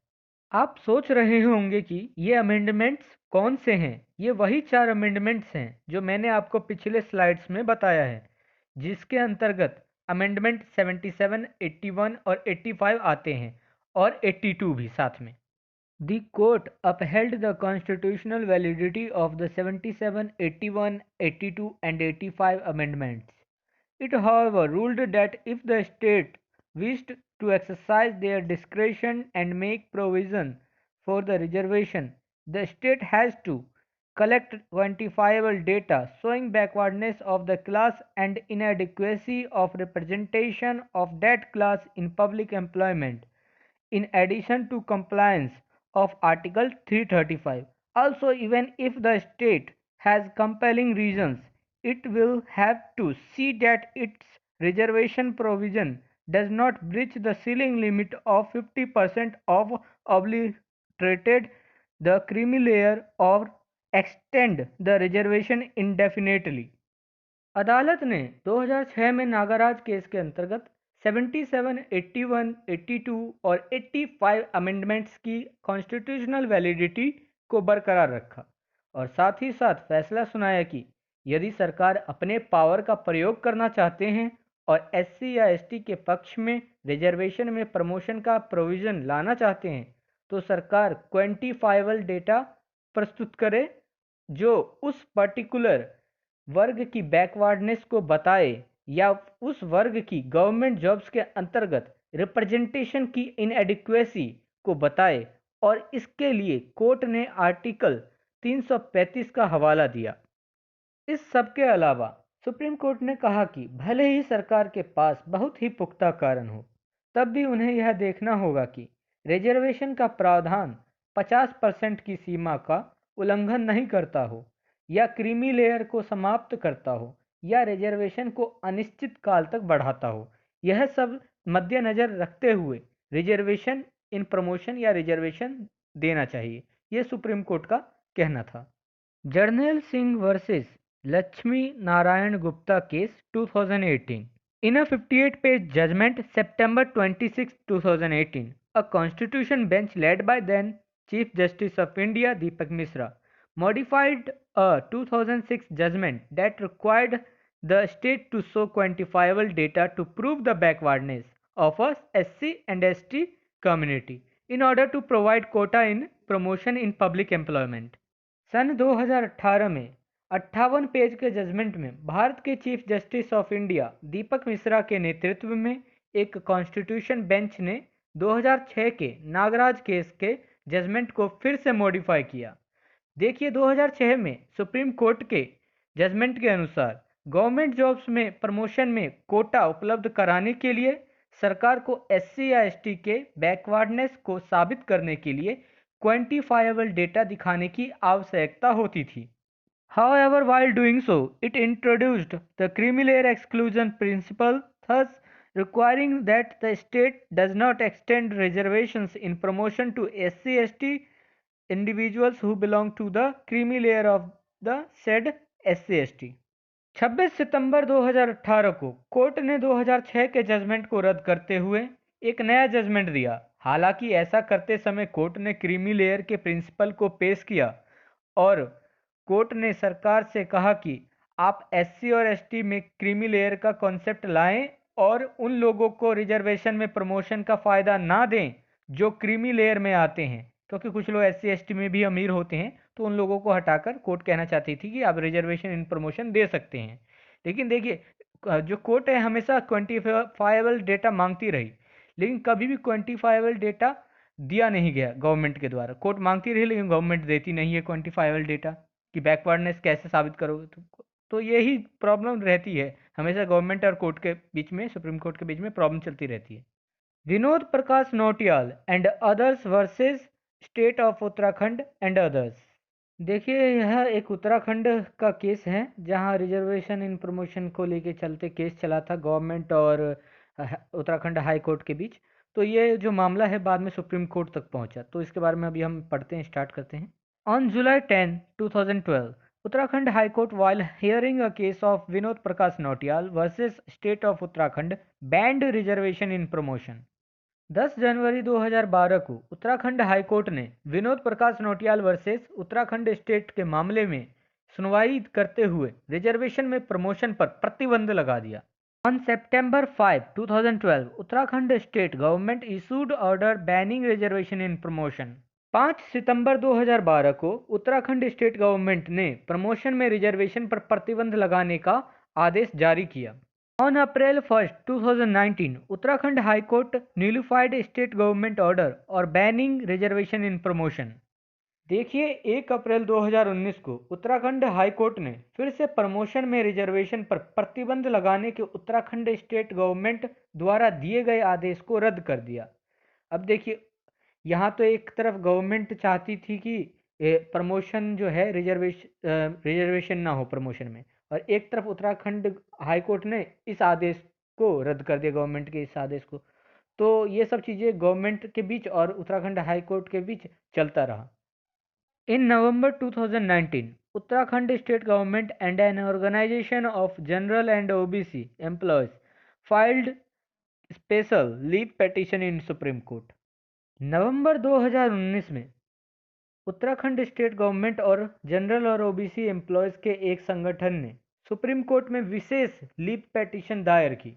आप सोच रहे होंगे कि ये अमेंडमेंट्स कौन से हैं। ये वही 4 अमेंडमेंट्स हैं जो मैंने आपको पिछले स्लाइड्स में बताया है, जिसके अंतर्गत अमेंडमेंट 77, 81 और 85 आते हैं और 82 भी साथ में। The court upheld the constitutional validity of the 77, 81, 82 and 85 amendments. It however ruled that if the state wished to exercise their discretion and make provision for the reservation, the state has to collect quantifiable data showing backwardness of the class and inadequacy of representation of that class in public employment, in addition to compliance of Article 335. Also, even if the state has compelling reasons, it will have to see that its reservation provision does not breach the ceiling limit of 50% of obliterated the creamy layer or extend the reservation indefinitely. अदालत ने 2006 में नागाराज case के अंतर्गत 77, 81, 82 और 85 amendments की constitutional validity को बरकरार रखा और साथ ही साथ फैसला सुनाया कि यदि सरकार अपने पावर का प्रयोग करना चाहते हैं और SC या ST के पक्ष में रिजर्वेशन में प्रमोशन का प्रोविज़न लाना चाहते हैं, तो सरकार क्वांटिफाइबल डेटा प्रस्तुत करे जो उस पर्टिकुलर वर्ग की बैकवर्डनेस को बताए या उस वर्ग की गवर्नमेंट जॉब्स के अंतर्गत रिप्रेजेंटेशन की इनएडिक्वेसी को बताए, और इसके लिए कोर्ट ने आर्टिकल 335 का हवाला दिया। इस सब के अलावा सुप्रीम कोर्ट ने कहा कि भले ही सरकार के पास बहुत ही पुख्ता कारण हो, तब भी उन्हें यह देखना होगा कि रिजर्वेशन का प्रावधान 50% की सीमा का उल्लंघन नहीं करता हो या क्रीमी लेयर को समाप्त करता हो या रिजर्वेशन को अनिश्चित काल तक बढ़ाता हो। यह सब मद्देनजर रखते हुए रिजर्वेशन इन प्रमोशन या रिजर्वेशन देना चाहिए, यह सुप्रीम कोर्ट का कहना था। Jarnail Singh versus Lakshmi Narayan Gupta case 2018। In a 58-page judgment, September 26, 2018, a constitution bench led by then Chief Justice of India Deepak Misra modified a 2006 judgment that required the state to show quantifiable data to prove the backwardness of a SC and ST community in order to provide quota in promotion in public employment. सन 2018 में 58 page के judgement में भारत के chief justice of India दीपक मिश्रा के नेतृत्व में एक constitution bench ने 2006 के नागराज केस के जजमेंट को फिर से मॉडिफाई किया। देखिए 2006 में सुप्रीम कोर्ट के जजमेंट के अनुसार गवर्नमेंट जॉब्स में प्रमोशन में कोटा उपलब्ध कराने के लिए सरकार को एससी या एसटी के बैकवर्डनेस को साबित करने के लिए क्वांटिफाइबल डेटा दिखाने की आवश्यकता होती थी। However, while doing so, it introduced the creamy layer exclusion principle, thus requiring that the state does not extend reservations in promotion to SC/ST individuals who belong to the creamy layer of the said SC/ST। 26 सितंबर 2018 को court ने 2006 के judgement को रद्द करते हुए एक नया judgement दिया। हालांकि ऐसा करते समय कोर्ट ने क्रीमी लेयर के प्रिंसिपल को पेश किया और कोर्ट ने सरकार से कहा कि आप एससी और एसटी में क्रीमी लेयर का कॉन्सेप्ट लाएं और उन लोगों को रिजर्वेशन में प्रमोशन का फ़ायदा ना दें जो क्रीमी लेयर में आते हैं, क्योंकि कुछ लोग एससी एसटी में भी अमीर होते हैं, तो उन लोगों को हटाकर कोर्ट कहना चाहती थी कि आप रिजर्वेशन इन प्रमोशन दे सकते हैं। लेकिन देखिए जो कोर्ट है हमेशा क्वांटिफाइबल डेटा मांगती रही, लेकिन कभी भी क्वांटिफाइबल डेटा दिया नहीं गया गवर्नमेंट के द्वारा। कोर्ट मांगती रही लेकिन गवर्नमेंट देती नहीं है क्वांटिफाइबल डेटा कि बैकवर्डनेस कैसे साबित करोगे तुमको। तो यही प्रॉब्लम रहती है हमेशा गवर्नमेंट और कोर्ट के बीच में, सुप्रीम कोर्ट के बीच में प्रॉब्लम चलती रहती है। Vinod Prakash Nautiyal and others versus state of Uttarakhand and others. देखिए यह एक उत्तराखंड का केस है जहां रिजर्वेशन इन प्रमोशन को लेके चलते केस चला था गवर्नमेंट और उत्तराखंड हाई कोर्ट के बीच। तो ये जो मामला है बाद में सुप्रीम कोर्ट तक पहुंचा, तो इसके बारे में अभी हम पढ़ते हैं, स्टार्ट करते हैं। On July 10, 2012, Uttarakhand High Court, while hearing a case of Vinod Prakash Nautiyal versus State of Uttarakhand, banned reservation in promotion। 10 जनवरी 2012 को उत्तराखंड हाई कोर्ट ने विनोद प्रकाश नौटियाल वर्सेस उत्तराखंड स्टेट के मामले में सुनवाई करते हुए रिजर्वेशन में प्रमोशन पर प्रतिबंध लगा दिया। On September 5, 2012, Uttarakhand state government issued order banning reservation in promotion। 5 सितंबर 2012 को उत्तराखंड स्टेट गवर्नमेंट ने प्रमोशन में रिजर्वेशन पर प्रतिबंध लगाने का आदेश जारी किया। On April 1, 2019, Uttarakhand high court nullified state government order और बैनिंग रिजर्वेशन इन प्रमोशन। देखिए 1 अप्रैल 2019 को उत्तराखंड हाई कोर्ट ने फिर से प्रमोशन में रिजर्वेशन पर प्रतिबंध लगाने के उत्तराखंड स्टेट गवर्नमेंट द्वारा दिए गए आदेश को रद्द कर दिया। अब देखिए यहाँ तो एक तरफ गवर्नमेंट चाहती थी कि प्रमोशन जो है रिजर्वेशन ना हो प्रमोशन में, और एक तरफ उत्तराखंड हाई कोर्ट ने इस आदेश को रद्द कर दिया, गवर्नमेंट के इस आदेश को। तो ये सब चीज़ें गवर्नमेंट के बीच और उत्तराखंड हाई कोर्ट के बीच चलता रहा। In November 2019, Uttarakhand state government and an organisation of general and OBC employees filed special leave petition in supreme court. नवंबर 2019 में उत्तराखंड स्टेट गवर्नमेंट और जनरल और ओबीसी एम्प्लॉयज़ के एक संगठन ने सुप्रीम कोर्ट में विशेष लीव पिटीशन दायर की।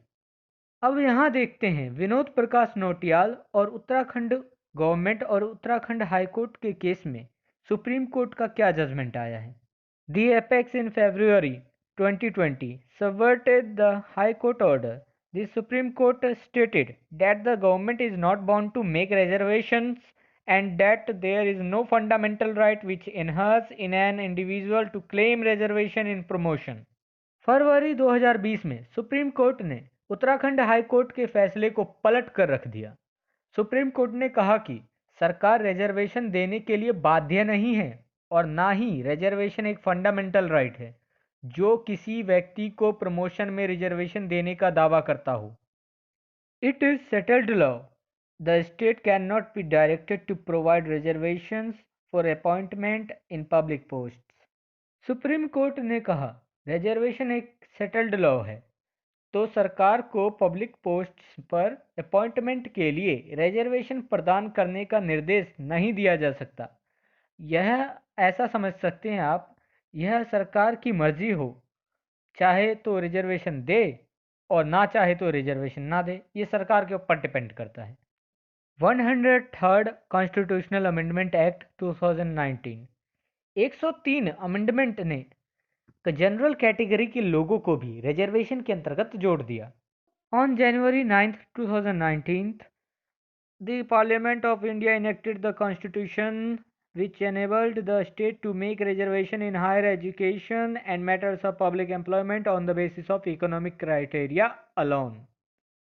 अब यहाँ देखते हैं विनोद प्रकाश नौटियाल और उत्तराखंड गवर्नमेंट और उत्तराखंड हाई कोर्ट के केस में सुप्रीम कोर्ट का क्या जजमेंट आया है। दी apex in February 2020 subverted the High Court order। The Supreme Court stated that the government is not bound to make reservations and that there is no fundamental right which inheres in an individual to claim reservation in promotion। फरवरी 2020 में supreme court ने Uttarakhand high court के फैसले को पलट कर रख दिया। Supreme court ने कहा कि सरकार रिजर्वेशन देने के लिए बाध्य नहीं है और ना ही रिजर्वेशन एक फंडामेंटल राइट है जो किसी व्यक्ति को प्रमोशन में रिजर्वेशन देने का दावा करता हो। It is settled law the state can not be directed to provide reservations for appointment in public posts. Supreme court ने कहा रिजर्वेशन एक सेटल्ड लॉ है, तो सरकार को पब्लिक पोस्ट्स पर अपॉइंटमेंट के लिए रिजर्वेशन प्रदान करने का निर्देश नहीं दिया जा सकता। यह ऐसा समझ सकते हैं आप, यह सरकार की मर्जी हो, चाहे तो रिजर्वेशन दे और ना चाहे तो रिजर्वेशन ना दे, ये सरकार के ऊपर डिपेंड करता है। 103rd constitutional amendment act 2019। 103 amendment ने जनरल कैटेगरी के लोगों को भी रिजर्वेशन के अंतर्गत जोड़ दिया। On January 9, 2019, The Parliament of India enacted the Constitution which enabled the state to make reservation in higher education and matters of public employment on the basis of economic criteria alone.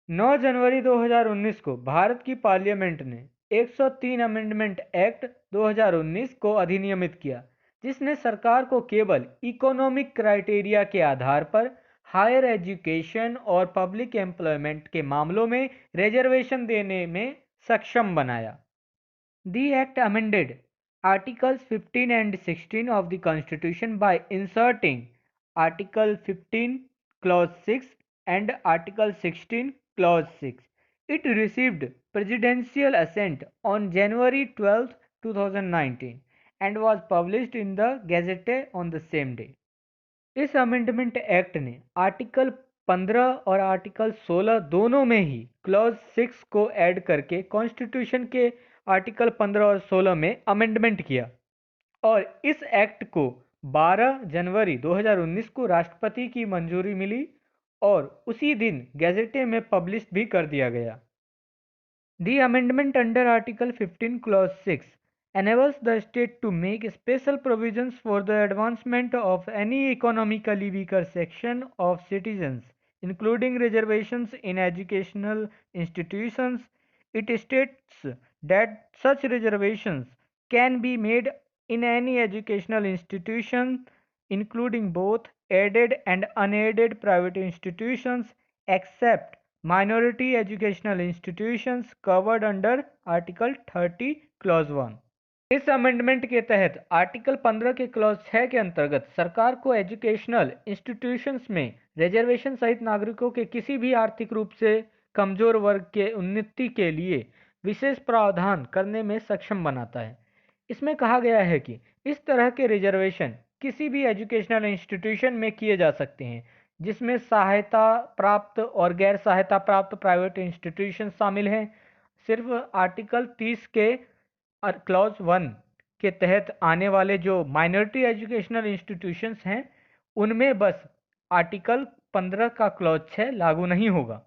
9 जनवरी 2019 को भारत की parliament ने 103 amendment act 2019 को अधिनियमित किया, जिसने सरकार को केवल economic criteria के आधार पर हायर एजुकेशन और पब्लिक एम्प्लॉयमेंट के मामलों में रिजर्वेशन देने में सक्षम बनाया. The Act amended Articles 15 and 16 of the Constitution by inserting Article 15 Clause 6 and Article 16 Clause 6. It received presidential assent on January 12, 2019 and was published in the Gazette on the same day. इस amendment act ने article 15 और article 16 दोनों में ही clause 6 को add करके constitution के article 15 और 16 में अमेंडमेंट किया और इस एक्ट को 12 जनवरी 2019 को राष्ट्रपति की मंजूरी मिली और उसी दिन गैजेटे में पब्लिश भी कर दिया गया. The amendment under Article 15 Clause 6 enables the state to make special provisions for the advancement of any economically weaker section of citizens, including reservations in educational institutions. It states that such reservations can be made in any educational institution, including both aided and unaided private institutions, except minority educational institutions covered under article 30 clause 1. इस amendment के तहत article 15 के clause 6 के अंतर्गत सरकार को educational institutions में reservation सहित नागरिकों के किसी भी आर्थिक रूप से कमजोर वर्ग के उन्नति के लिए विशेष प्रावधान करने में सक्षम बनाता है. इसमें कहा गया है कि इस तरह के रिजर्वेशन किसी भी एजुकेशनल इंस्टीट्यूशन में किए जा सकते हैं जिसमें सहायता प्राप्त और गैर सहायता प्राप्त प्राइवेट इंस्टीट्यूशन शामिल हैं. सिर्फ आर्टिकल 30 के क्लॉज 1 के तहत आने वाले जो माइनॉरिटी एजुकेशनल इंस्टीट्यूशंस हैं उनमें बस आर्टिकल 15 का क्लॉज 6 लागू नहीं होगा.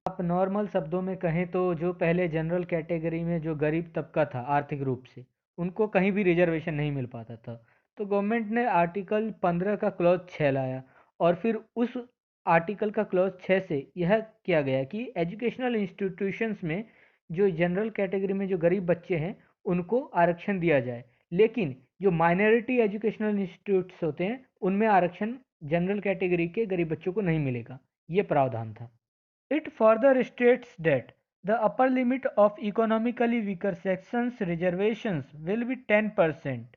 आप नॉर्मल शब्दों में कहें तो जो पहले जनरल कैटेगरी में जो गरीब तबका था आर्थिक रूप से, उनको कहीं भी रिजर्वेशन नहीं मिल पाता था, तो गवर्नमेंट ने आर्टिकल 15 का क्लॉज 6 लाया और फिर उस आर्टिकल का क्लॉज 6 से यह किया गया कि एजुकेशनल इंस्टीट्यूशंस में जो जनरल कैटेगरी में जो गरीब बच्चे हैं उनको आरक्षण दिया जाए, लेकिन जो माइनॉरिटी एजुकेशनल इंस्टीट्यूट्स होते हैं उनमें आरक्षण जनरल कैटेगरी के गरीब बच्चों को नहीं मिलेगा. ये प्रावधान था. It further states that the upper limit of economically weaker sections reservations will be 10%.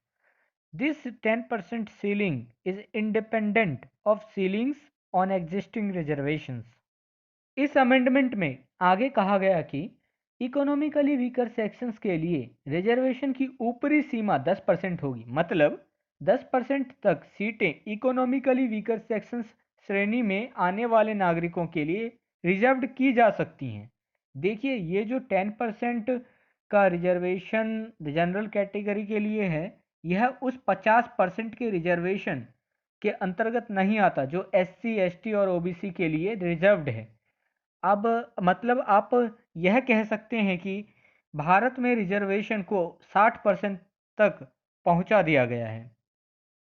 This 10% ceiling is independent of ceilings on existing reservations. इस अमेंडमेंट में आगे कहा गया कि इकोनॉमिकली वीकर सेक्शंस के लिए रिजर्वेशन की ऊपरी सीमा 10% होगी. मतलब 10% तक सीटें इकोनॉमिकली वीकर सेक्शंस श्रेणी में आने वाले नागरिकों के लिए रिजर्व्ड की जा सकती हैं. देखिए, ये जो 10% का रिजर्वेशन जनरल कैटेगरी के लिए है, यह उस 50% के रिजर्वेशन के अंतर्गत नहीं आता जो SC, ST और OBC के लिए रिजर्व्ड है. अब मतलब आप यह कह सकते हैं कि भारत में रिजर्वेशन को 60% तक पहुंचा दिया गया है.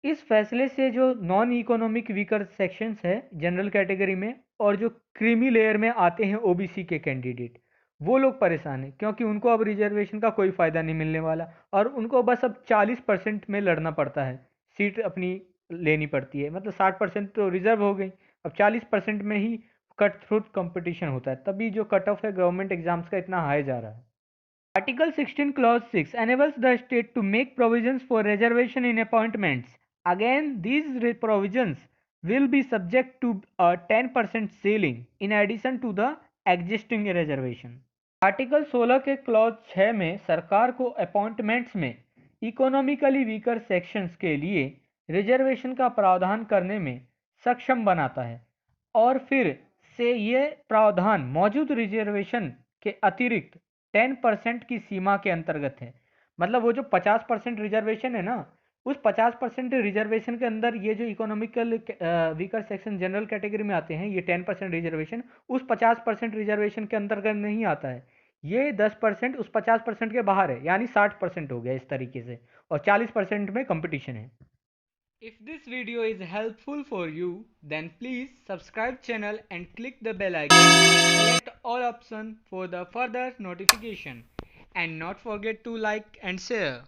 इस फैसले से जो नॉन इकोनॉमिक वीकर सेक्शंस है जनरल कैटेगरी में और जो क्रीमी लेयर में आते हैं OBC के कैंडिडेट, वो लोग परेशान हैं क्योंकि उनको अब रिजर्वेशन का कोई फ़ायदा नहीं मिलने वाला और उनको बस अब 40% में लड़ना पड़ता है, सीट अपनी लेनी पड़ती है. मतलब 60% तो रिजर्व हो गई, अब 40% में ही कट थ्रू कंपटीशन होता है, तभी जो कट ऑफ है गवर्नमेंट एग्जाम्स का इतना हाई जा रहा है. Article 16 Clause 6 enables the state to make provisions for reservation in appointments. Again, these provisions will be subject to a 10% ceiling in addition to the existing reservation. Article 16 के clause 6 में सरकार को appointments में economically weaker sections के लिए reservation का प्रावधान करने में सक्षम बनाता है और फिर से ये प्रावधान मौजूद रिजर्वेशन के अतिरिक्त 10% की सीमा के अंतर्गत है. मतलब वो जो 50% रिजर्वेशन है ना, उस 50% रिजर्वेशन के अंदर ये जो economical weaker section general category में आते हैं, ये 10% रिजर्वेशन उस 50% रिजर्वेशन के अंतर्गत नहीं आता है. ये 10% उस 50% के बाहर है, यानी 60% हो गया इस तरीके से, और 40% में कंपटीशन है। If this video is helpful for you, then please subscribe channel and click the bell icon and select all option for the further notification. And not forget to like and share.